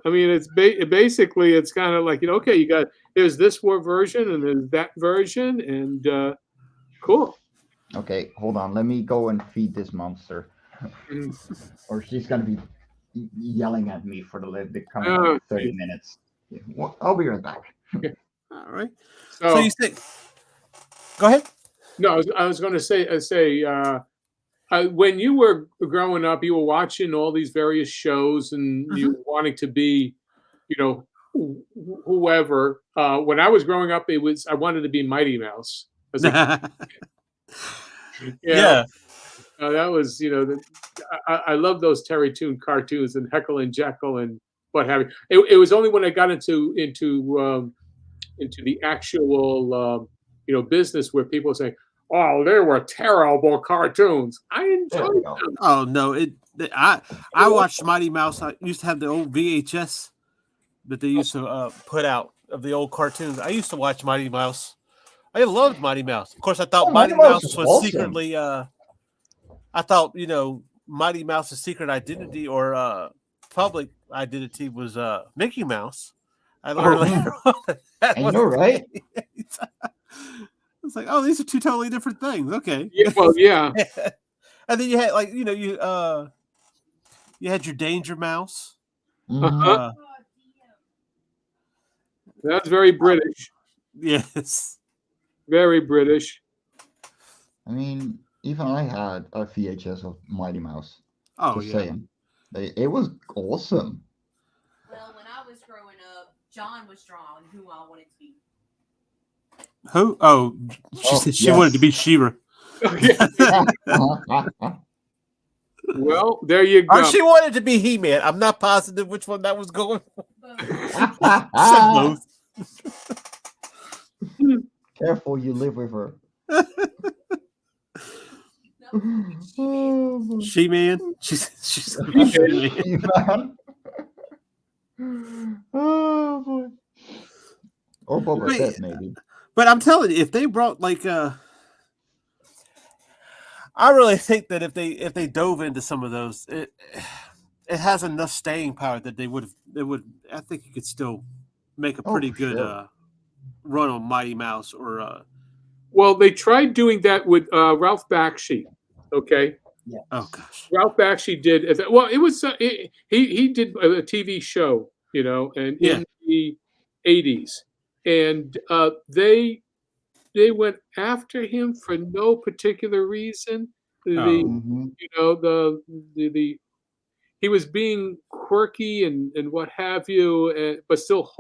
mean, it's basically it's kind of like, okay, there's this version and there's that version, and cool. Okay, hold on. Let me go and feed this monster, or she's gonna be yelling at me for the coming 30 minutes. I'll be right back. All right. So you think? Go ahead. No, I was going to say. When you were growing up, you were watching all these various shows, and you were wanting to be, whoever. When I was growing up, I wanted to be Mighty Mouse. That was, I love those Terry Toon cartoons and Heckle and Jekyll and what have you. It was only when I got into the actual, business where people say, "Oh, they were terrible cartoons." I enjoyed them. Oh no, I watched Mighty Mouse. I used to have the old VHS that they used to put out of the old cartoons. I used to watch Mighty Mouse. I loved Mighty Mouse. Of course, I thought Mighty Mouse was awesome. Secretly. I thought Mighty Mouse's secret identity or public identity was Mickey Mouse. I learned later on. I know, right? It's like, oh, these are two totally different things. Okay. Yeah, well, yeah. And then you had you had your Danger Mouse. That's very British. Yes. Very British. I mean, even I had a VHS of Mighty Mouse. Oh, just saying. It was awesome. Well, when I was growing up, John was drawing who I wanted to be. Who? Oh, she wanted to be She-Ra. Well, there you go. Or she wanted to be He-Man. I'm not positive which one that was going for. Careful, you live with her. She-Man. She's She-Man. Oh boy. Or Boba Fett, maybe. But I'm telling you, if they brought I really think that if they dove into some of those, it has enough staying power that they would. I think you could still make a pretty good run on Mighty Mouse or. Well, they tried doing that with Ralph Bakshi. Okay. Yeah. Oh gosh. Ralph Bakshi did. Well, it was he did a TV show, and in the 80s. And they went after him for no particular reason. He was being quirky and what have you, but still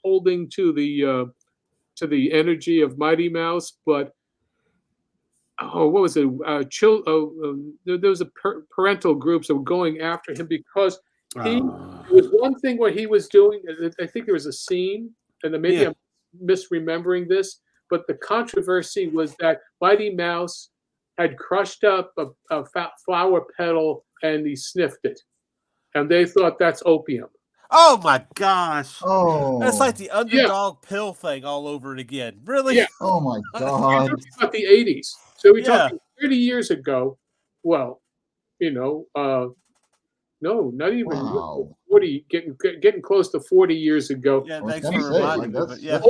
holding to the energy of Mighty Mouse. But what was it? There was a parental groups that were going after him because it was one thing what he was doing. I think there was a scene. And maybe I'm misremembering this, but the controversy was that Mighty Mouse had crushed up a flower petal and he sniffed it. And they thought that's opium. Oh my gosh. Oh. That's like the underdog pill thing all over it again. Really? Yeah. Oh my God. We're talking about the 80s. So we're talking 30 years ago. Well, no, not even 40, getting close to 40 years ago. Yeah, thanks for reminding me. Yeah.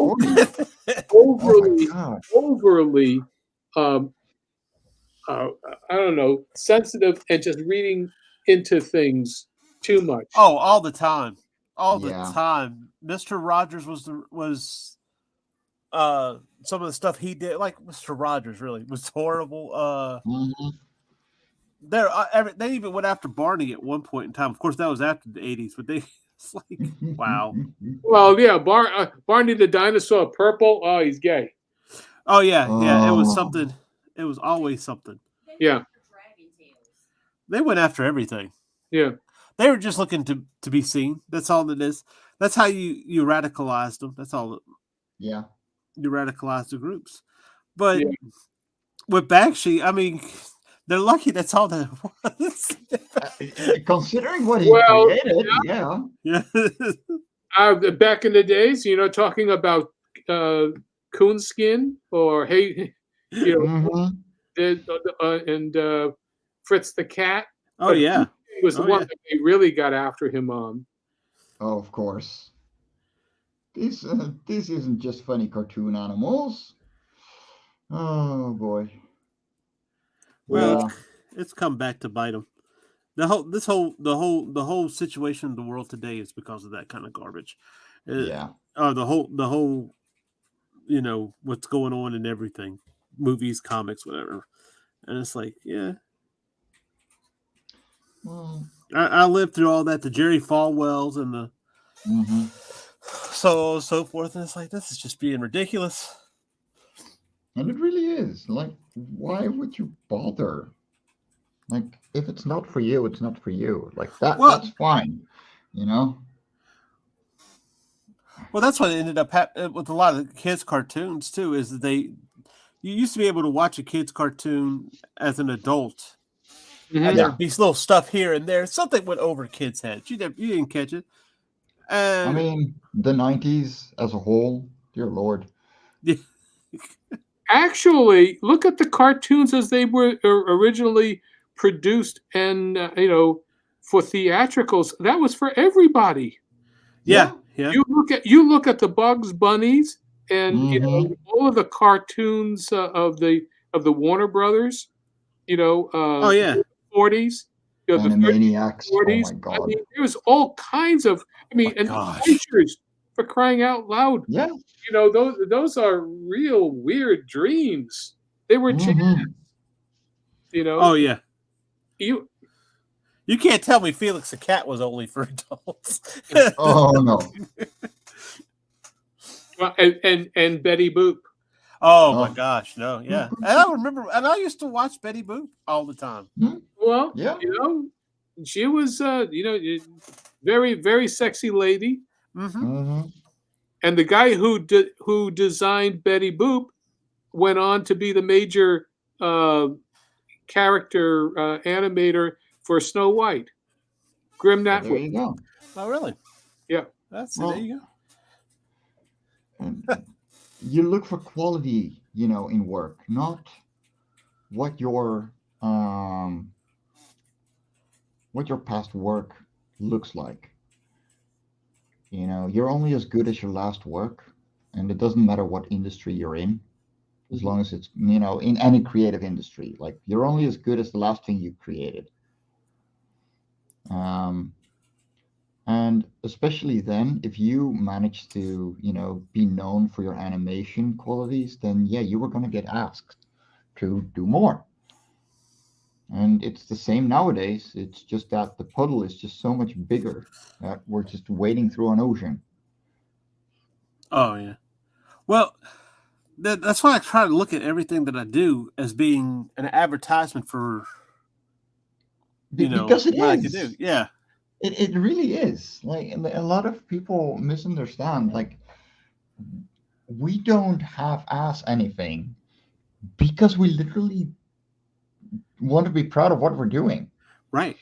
Overly I don't know, sensitive and just reading into things too much. Oh, all the time, all the Yeah. time. Mr. Rogers was some of the stuff he did, like Mr. Rogers, really was horrible. Mhm. They even went after Barney at one point in time. Of course, that was after the 80s, but it's like, wow. Well, yeah, Barney the dinosaur, purple. Oh, he's gay. Oh yeah, yeah. It was Oh. something. It was always something. Yeah. They went after everything. Yeah. They were just looking to be seen. That's all it is. That's how you radicalized them. That's all. Yeah. You radicalize the groups. But Yeah. with Bakshi, I mean, they're lucky that's all that it was. Considering what he Well, created, yeah. Yeah. Back in the days, talking about coonskin or Mhm. and Fritz the cat. Oh But yeah. it was the Oh, one yeah. that they really got after him on. Oh, of course. This isn't just funny cartoon animals. Oh boy. Well, Yeah. it's come back to bite them. The whole situation in the world today is because of that kind of garbage. Yeah. The whole what's going on in everything, movies, comics, whatever. And it's like, yeah, Well, I lived through all that, the Jerry Falwells and the mhm. so forth, and it's like, this is just being ridiculous. And it really is. Like, why would you bother? Like, if it's not for you, it's not for you. Like that. Well- That's fine. Well, that's what ended up happening with a lot of kids' cartoons too. Is that you used to be able to watch a kids' cartoon as an adult, and Yeah. there'd be little stuff here and there. Something went over kids' heads. You didn't catch it. I And mean, the 90s as a whole, dear Lord. Actually, look at the cartoons as they were originally produced, and for theatricals, that was for everybody. yeah. You look at the Bugs Bunnies and Mhm. all of the cartoons of the Warner Brothers. Oh yeah. 40s. The 30s, Animaniacs. Oh 40s. my I God. mean, there was all kinds of. I mean, and gosh. pictures, for crying out loud. Yeah. Those are real weird dreams. They were jazz. Mhm. Oh yeah. You You can't tell me Felix the Cat was only for adults. Oh no. and Betty Boop. Oh Oh. my gosh, no, yeah. And I remember, and I used to watch Betty Boop all the time. Well, Yeah. she was very, very sexy lady. Mm-hmm. Mhm. And the guy who designed Betty Boop went on to be the major character animator for Snow White. Grim Well, there Knapwick. you go. Oh really? Yeah. There you go. And you look for quality, in work, not what your past work looks like. You're only as good as your last work, and it doesn't matter what industry you're in, as long as it's, in any creative industry. Like, you're only as good as the last thing you created. And especially then, if you manage to, be known for your animation qualities, then yeah, you were going to get asked to do more. And it's the same nowadays. It's just that the puddle is just so much bigger that we're just wading through an ocean. Oh yeah. Well, that's why I try to look at everything that I do as being an advertisement for Because it what I is. can do. Yeah. It really is. Like, a lot of people misunderstand. Like, we don't half-ass anything because we literally want to be proud of what we're doing. Right.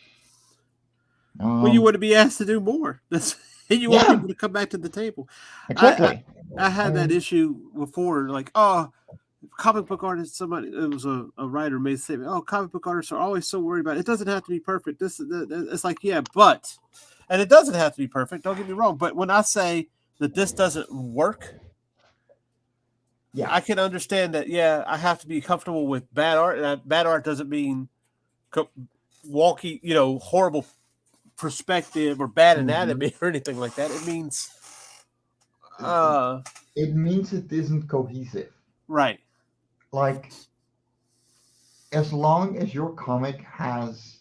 Well, you want to be asked to do more. You want people to come back to the table. Exactly. I had that issue before, like, comic book artists. Somebody, it was a writer made a statement. Oh, comic book artists are always so worried about it. It doesn't have to be perfect. It's like, yeah, but, and it doesn't have to be perfect. Don't get me wrong. But when I say that this doesn't work, Yeah. I can understand that. Yeah, I have to be comfortable with bad art, and bad art doesn't mean wonky, horrible perspective or bad anatomy or anything like that. It means, It means it isn't cohesive. right. Like, as long as your comic has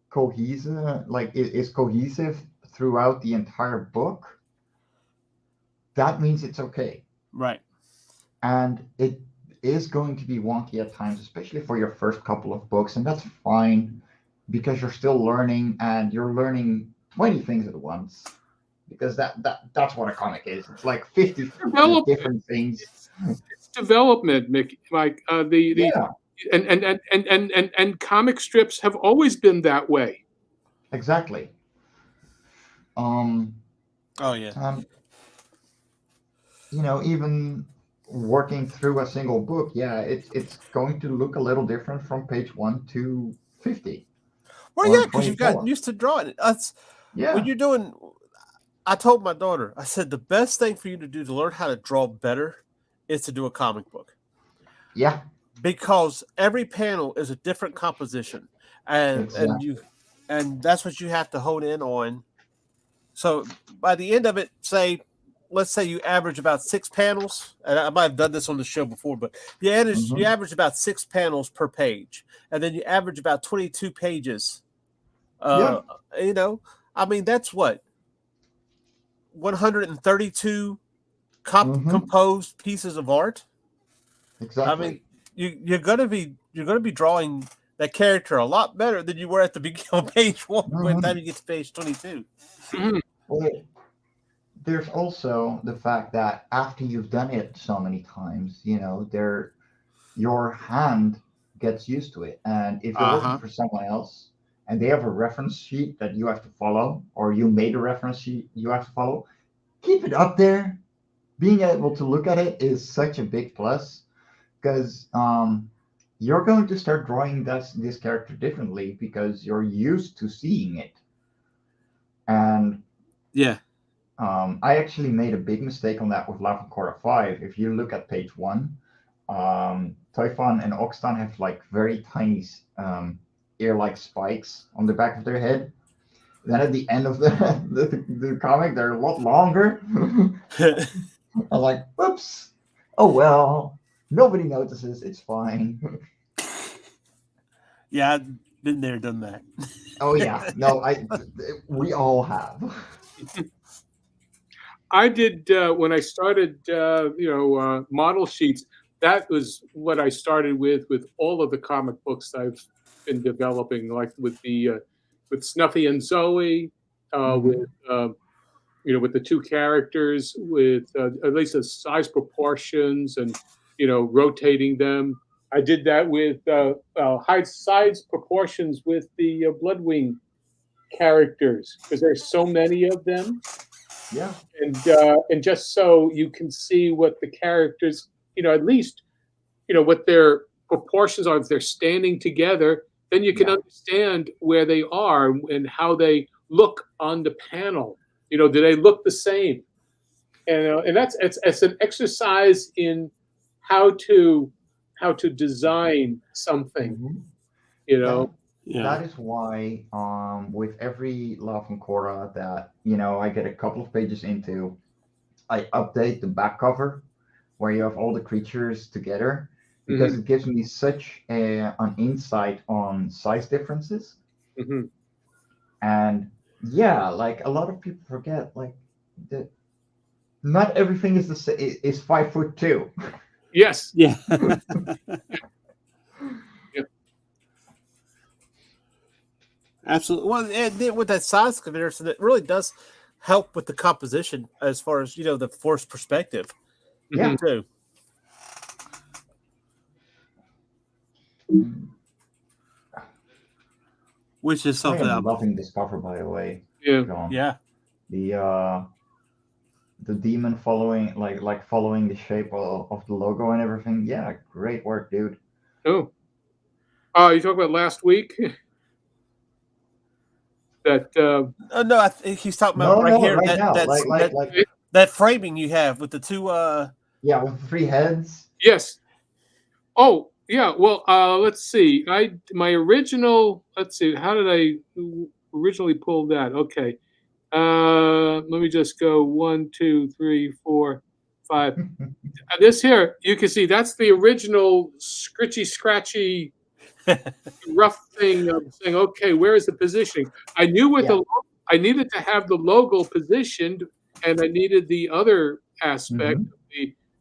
cohesive, like it is cohesive throughout the entire book, that means it's okay. Right. And it is going to be wonky at times, especially for your first couple of books, and that's fine because you're still learning and you're learning 20 things at once. Because that's what a comic is. It's like 50 different things. It's development, Mick. Like Yeah, and comic strips have always been that way. exactly. Oh yeah. Even working through a single book, it's going to look a little different from page 1 to 50. Well, yeah, because you've gotten used to drawing it. When you're doing. I told my daughter, I said, the best thing for you to do to learn how to draw better is to do a comic book. Yeah. Because every panel is a different composition. And that's what you have to hone in on. So by the end of it, let's say you average about 6 panels, and I might have done this on the show before, but you average about 6 panels per page, and then you average about 22 pages. I mean, that's what? 132 composed pieces of art. Exactly. I mean, you're gonna be drawing that character a lot better than you were at the beginning of page 1 by the time you get to page 22. Well, there's also the fact that after you've done it so many times, your hand gets used to it, and if you're working for someone else and they have a reference sheet that you have to follow, or you made a reference sheet you have to follow, keep it up there. Being able to look at it is such a big plus, because you're going to start drawing this character differently because you're used to seeing it. And I actually made a big mistake on that with Lavakora 5. If you look at page 1, Toifan and Oxtan have like very tiny ear-like spikes on the back of their head. Then at the end of the comic, they're a lot longer. I was like, whoops. Oh, well, nobody notices. It's fine. Yeah, I've been there, done that. Oh, yeah. No, we all have. I did when I started, model sheets. That was what I started with all of the comic books I've been developing, like with Snuffy and Zoe, with the 2 characters, with at least the size proportions and rotating them. I did that with high size proportions with the Bloodwing characters because there's so many of them. Yeah, and just so you can see what the characters, at least, what their proportions are. If they're standing together, then you can understand where they are and how they look on the panel. Do they look the same? And it's an exercise in how to design something. That is why with every Love and Korra that I get a couple of pages into, I update the back cover where you have all the creatures together, because it gives me such an insight on size differences. And like a lot of people forget, like that not everything is 5'2". Yes. Yeah. Absolutely. Well, and with that size comparison, it really does help with the composition as far as the force perspective. Yeah. Too. Which is something I'm loving this cover, by the way. Yeah. John. Yeah. The demon following following the shape of the logo and everything. Yeah, great work, dude. Oh, you talking about last week? That no, I think he's talking about here. Right now. That framing you have with the 2 Yeah, with 3 heads. Yes. Oh, yeah. Well, let's see. My original. Let's see. How did I originally pull that? Okay. Let me just go 1, 2, 3, 4, 5. This here, you can see that's the original scratchy, rough thing of saying, okay, where is the positioning? I knew I needed to have the logo positioned, and I needed the other aspect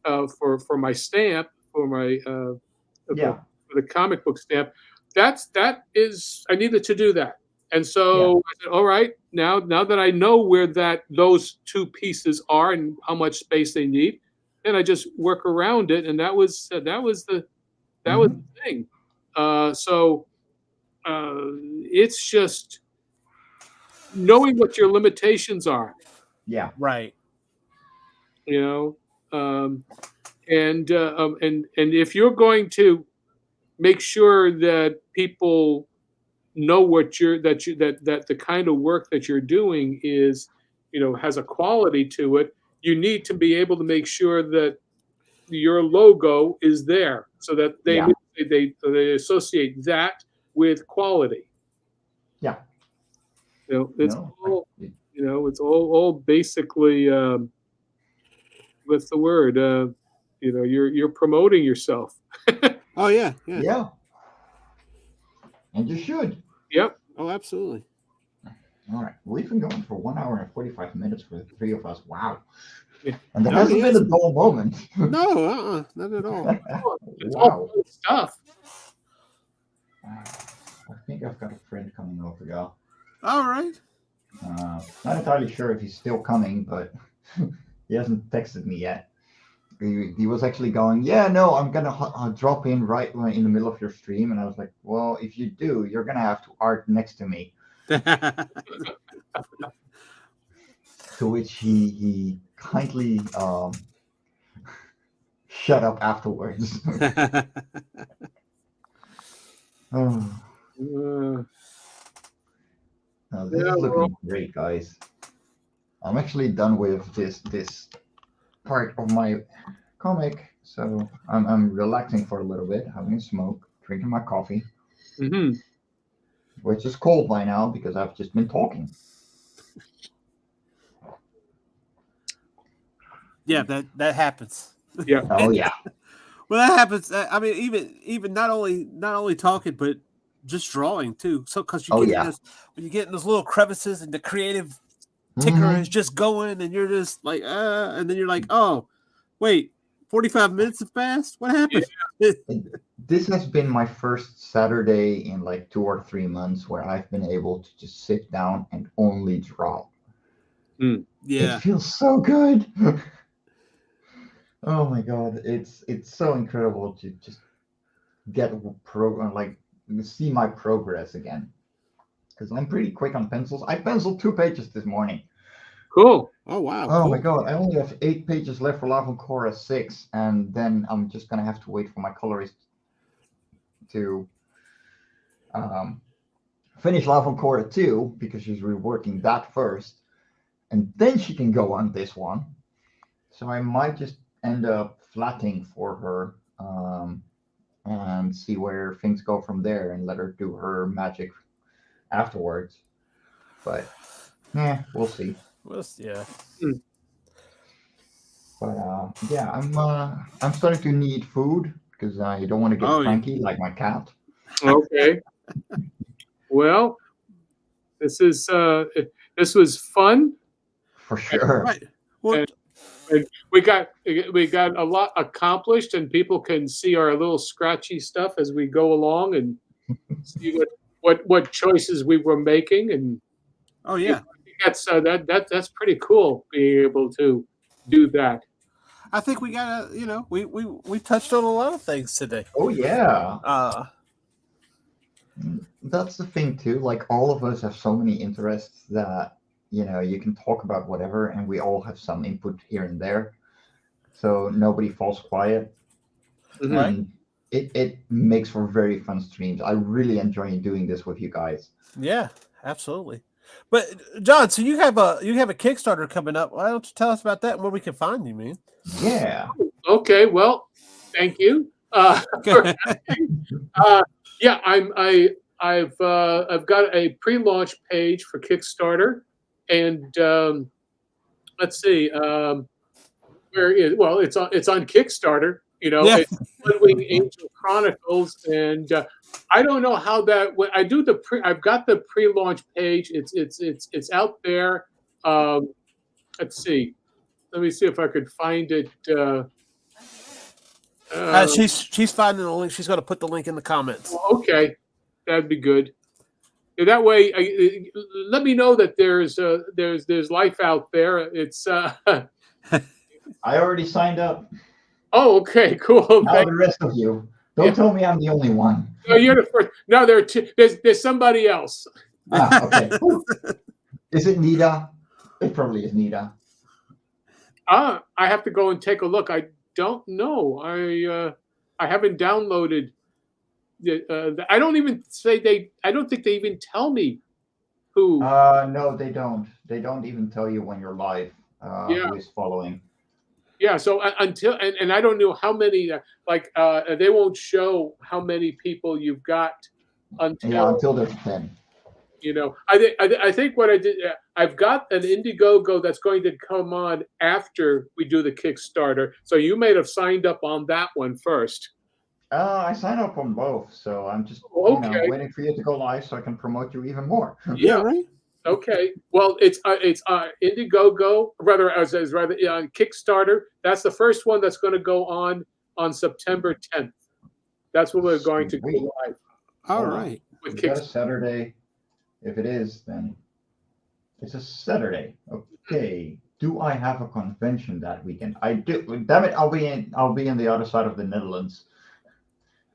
for my stamp, for my Yeah. for the comic book stamp. That is I needed to do that. And so I said, all right, now that I know where those 2 pieces are and how much space they need, then I just work around it, and that was the thing. So it's just knowing what your limitations are. Yeah. Right. You know, and if you're going to make sure that people know what that the kind of work that you're doing is, has a quality to it, you need to be able to make sure that your logo is there, so that they associate that with quality. Yeah. It's all it's all basically what's the word? You're promoting yourself. Oh yeah. Yeah. And you should. Yep. Oh, absolutely. All right. We've been going for 1 hour and 45 minutes for the 3 of us. Wow. Yeah. And there hasn't been a dull moment. No, not at all. It's Wow. all good stuff. I think I've got a friend coming over, y'all. All right. Not entirely sure if he's still coming, but he hasn't texted me yet. He was actually going, yeah, no, I'm going to drop in right in the middle of your stream. And I was like, well, if you do, you're going to have to art next to me. To which he kindly shut up afterwards. Now, this is looking great, guys. I'm actually done with this part of my comic, so I'm relaxing for a little bit, having a smoke, drinking my coffee, which is cold by now because I've just been talking. Yeah, that happens. Yeah. Oh yeah. Well, that happens. I mean, even not only talking, but just drawing too. So because when you get in those little crevices and the creative ticker is just going, and you're just like, and then you're like, oh, wait, 45 minutes have passed. What happened? Yeah. This has been my first Saturday in like 2 or 3 months where I've been able to just sit down and only draw. Yeah, it feels so good. Oh my god, it's so incredible to just get see my progress again. Because I'm pretty quick on pencils. I penciled 2 pages this morning. Cool. Oh wow. Oh cool. my god, I only have 8 pages left for Lava Cora 6, and then I'm just gonna have to wait for my colorist to finish Lava Cora 2 because she's reworking that first, and then she can go on this one. So I might just end up flatting for her and see where things go from there and let her do her magic afterwards. But we'll see. Yeah. But yeah, I'm starting to need food because I don't want to get cranky like my cat. Okay. Well, this was fun. For sure. Right. Well, and we got a lot accomplished, and people can see our little scratchy stuff as we go along and see what choices we were making. And oh yeah, that's pretty cool being able to do that. I think we got we touched on a lot of things today. Oh yeah. That's the thing too. Like all of us have so many interests that you can talk about whatever, and we all have some input here and there. So nobody falls quiet. Mm-hmm. And it makes for very fun streams. I really enjoy doing this with you guys. Yeah, absolutely. But John, so you have a Kickstarter coming up. Why don't you tell us about that and where we can find you, man? Yeah. Okay, well, thank you. Yeah, I've got a pre-launch page for Kickstarter, and let's see, where is it's on Kickstarter. Yeah. It's Bloodwing Angel Chronicles, and I don't know how that. When I do I've got the pre-launch page. It's out there. Let's see. Let me see if I could find it. She's finding the link. She's going to put the link in the comments. Okay, that'd be good. That way, let me know that there's life out there. It's. I already signed up. Oh, okay, cool. Now the rest of you, don't tell me I'm the only one. No, you're the first. No, there's somebody else. Okay. Is it Nita? It probably is Nita. I have to go and take a look. I don't know. I haven't downloaded. I don't even say I don't think they even tell me who. No, they don't. They don't even tell you when you're live. Who is following? Yeah. So until and I don't know how many. They won't show how many people you've got until there's 10. I think what I did, I've got an Indiegogo that's going to come on after we do the Kickstarter. So you may have signed up on that one first. I signed up on both, so I'm just waiting for you to go live so I can promote you even more. Yeah, right. Okay. Well, it's Indiegogo, rather on Kickstarter. That's the first one that's going to go on September 10th. That's when we're going to go live. All right. With Kickstarter. Saturday. If it is, then it's a Saturday. Okay. Do I have a convention that weekend? I do. Damn it! I'll be in the other side of the Netherlands.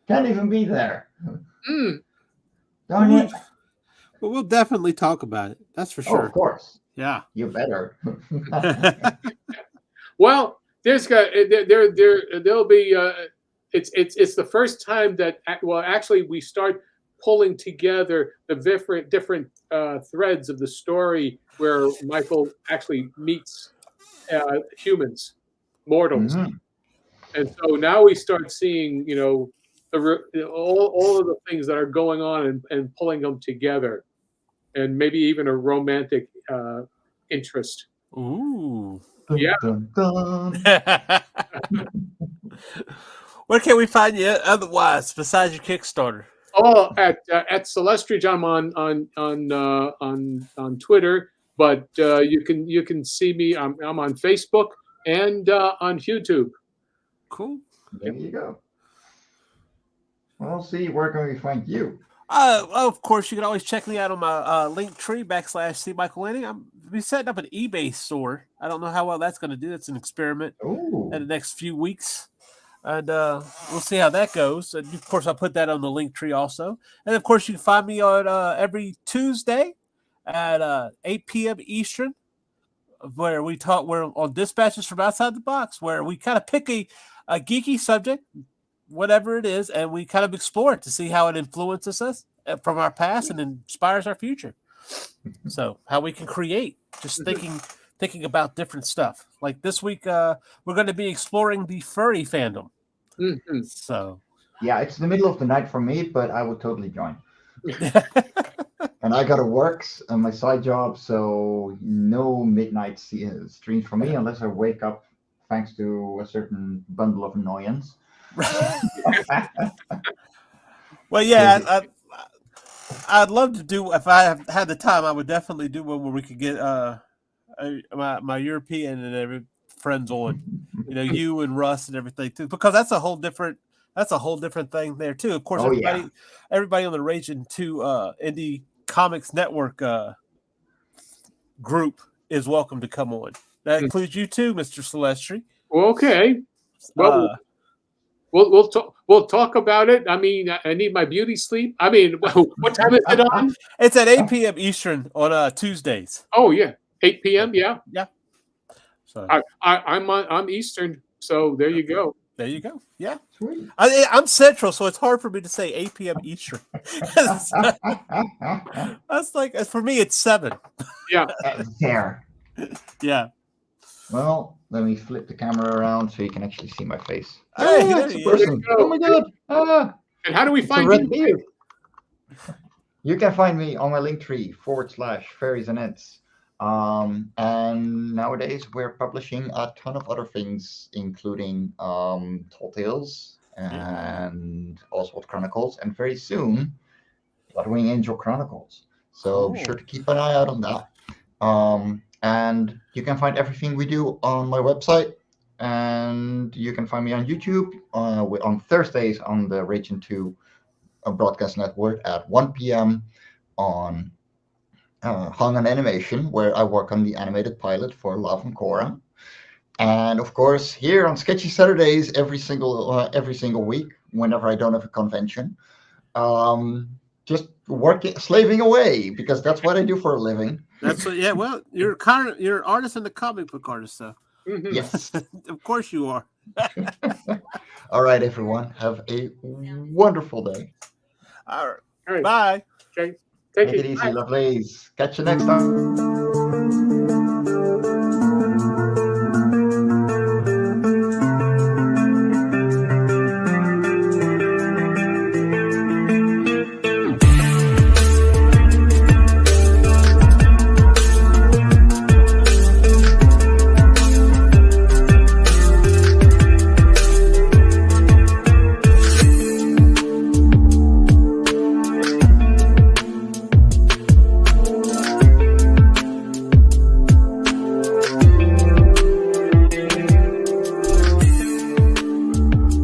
Can't even be there. Darn it. Well, we'll definitely talk about it. That's for sure. Oh, of course. Yeah. You better. Well, there'll be. It's the first time that actually we start pulling together the different threads of the story where Michael actually meets humans, mortals, and so now we start seeing all of the things that are going on and pulling them together, and maybe even a romantic interest. Ooh. Yeah. Dun, dun, dun. Where can we find you otherwise besides your Kickstarter? Oh, at Celestri, I'm on Twitter, but you can see me. I'm on Facebook and on YouTube. Cool. There you go. Well, see, where can we find you? Of course, you can always check me out on my Linktree /C Michael Lanning. I'm be setting up an eBay store. I don't know how well that's going to do. It's an experiment in the next few weeks. And we'll see how that goes. And of course, I'll put that on the Linktree also. And of course, you can find me on every Tuesday at 8 p.m. Eastern, where we're on Dispatches from Outside the Box, where we kind of pick a geeky subject, whatever it is, and we kind of explore it to see how it influences us from our past and inspires our future. So how we can create, just thinking about different stuff. Like this week, we're going to be exploring the furry fandom. Mm-hmm. So yeah, it's the middle of the night for me, but I would totally join. And I got to work on my side job, so no midnight streams for me unless I wake up thanks to a certain bundle of annoyance. Well, yeah, I'd love to do, if I had the time, I would definitely do one where we could get my European and every friends on, you and Russ and everything too, because that's a whole different thing there too. Of course, everybody on the Ragin 2 Indie Comics Network group is welcome to come on. That includes you too, Mr. Celestri. Okay. Well, we'll talk about it. I mean, I need my beauty sleep. I mean, what time is it on? It's at 8 p.m. Eastern on Tuesdays. Oh yeah, 8 p.m. Yeah. Yeah. So I'm Eastern, so there you go. There you go. Yeah. Sweet. I'm Central, so it's hard for me to say 8 p.m. Eastern. That's like, for me, it's 7. Yeah. Fair. Yeah. Well, let me flip the camera around so you can actually see my face. Hey, Ah, there it's a he is. person. Oh my god! Ah, And how do we it's a find red you? beard. You can find me on my Linktree /fairies and ants. And nowadays we're publishing a ton of other things, including Tall Tales and Oswald Chronicles, and very soon, Bloodwing Angel Chronicles. So be sure to keep an eye out on that. And you can find everything we do on my website, and you can find me on YouTube on Thursdays on the Ragin 2 broadcast network at 1 p.m. on Hung on Animation, where I work on the animated pilot for Love and Korra. And of course, here on Sketchy Saturdays, every single week, whenever I don't have a convention, just working, slaving away, because that's what I do for a living. That's what. Yeah. Well, you're an artist and a comic book artist, so Yes. of course you are. All right, everyone. Have a wonderful day. All right. All right. Bye. Okay. Take Take it it easy, lovelies. Catch you next time.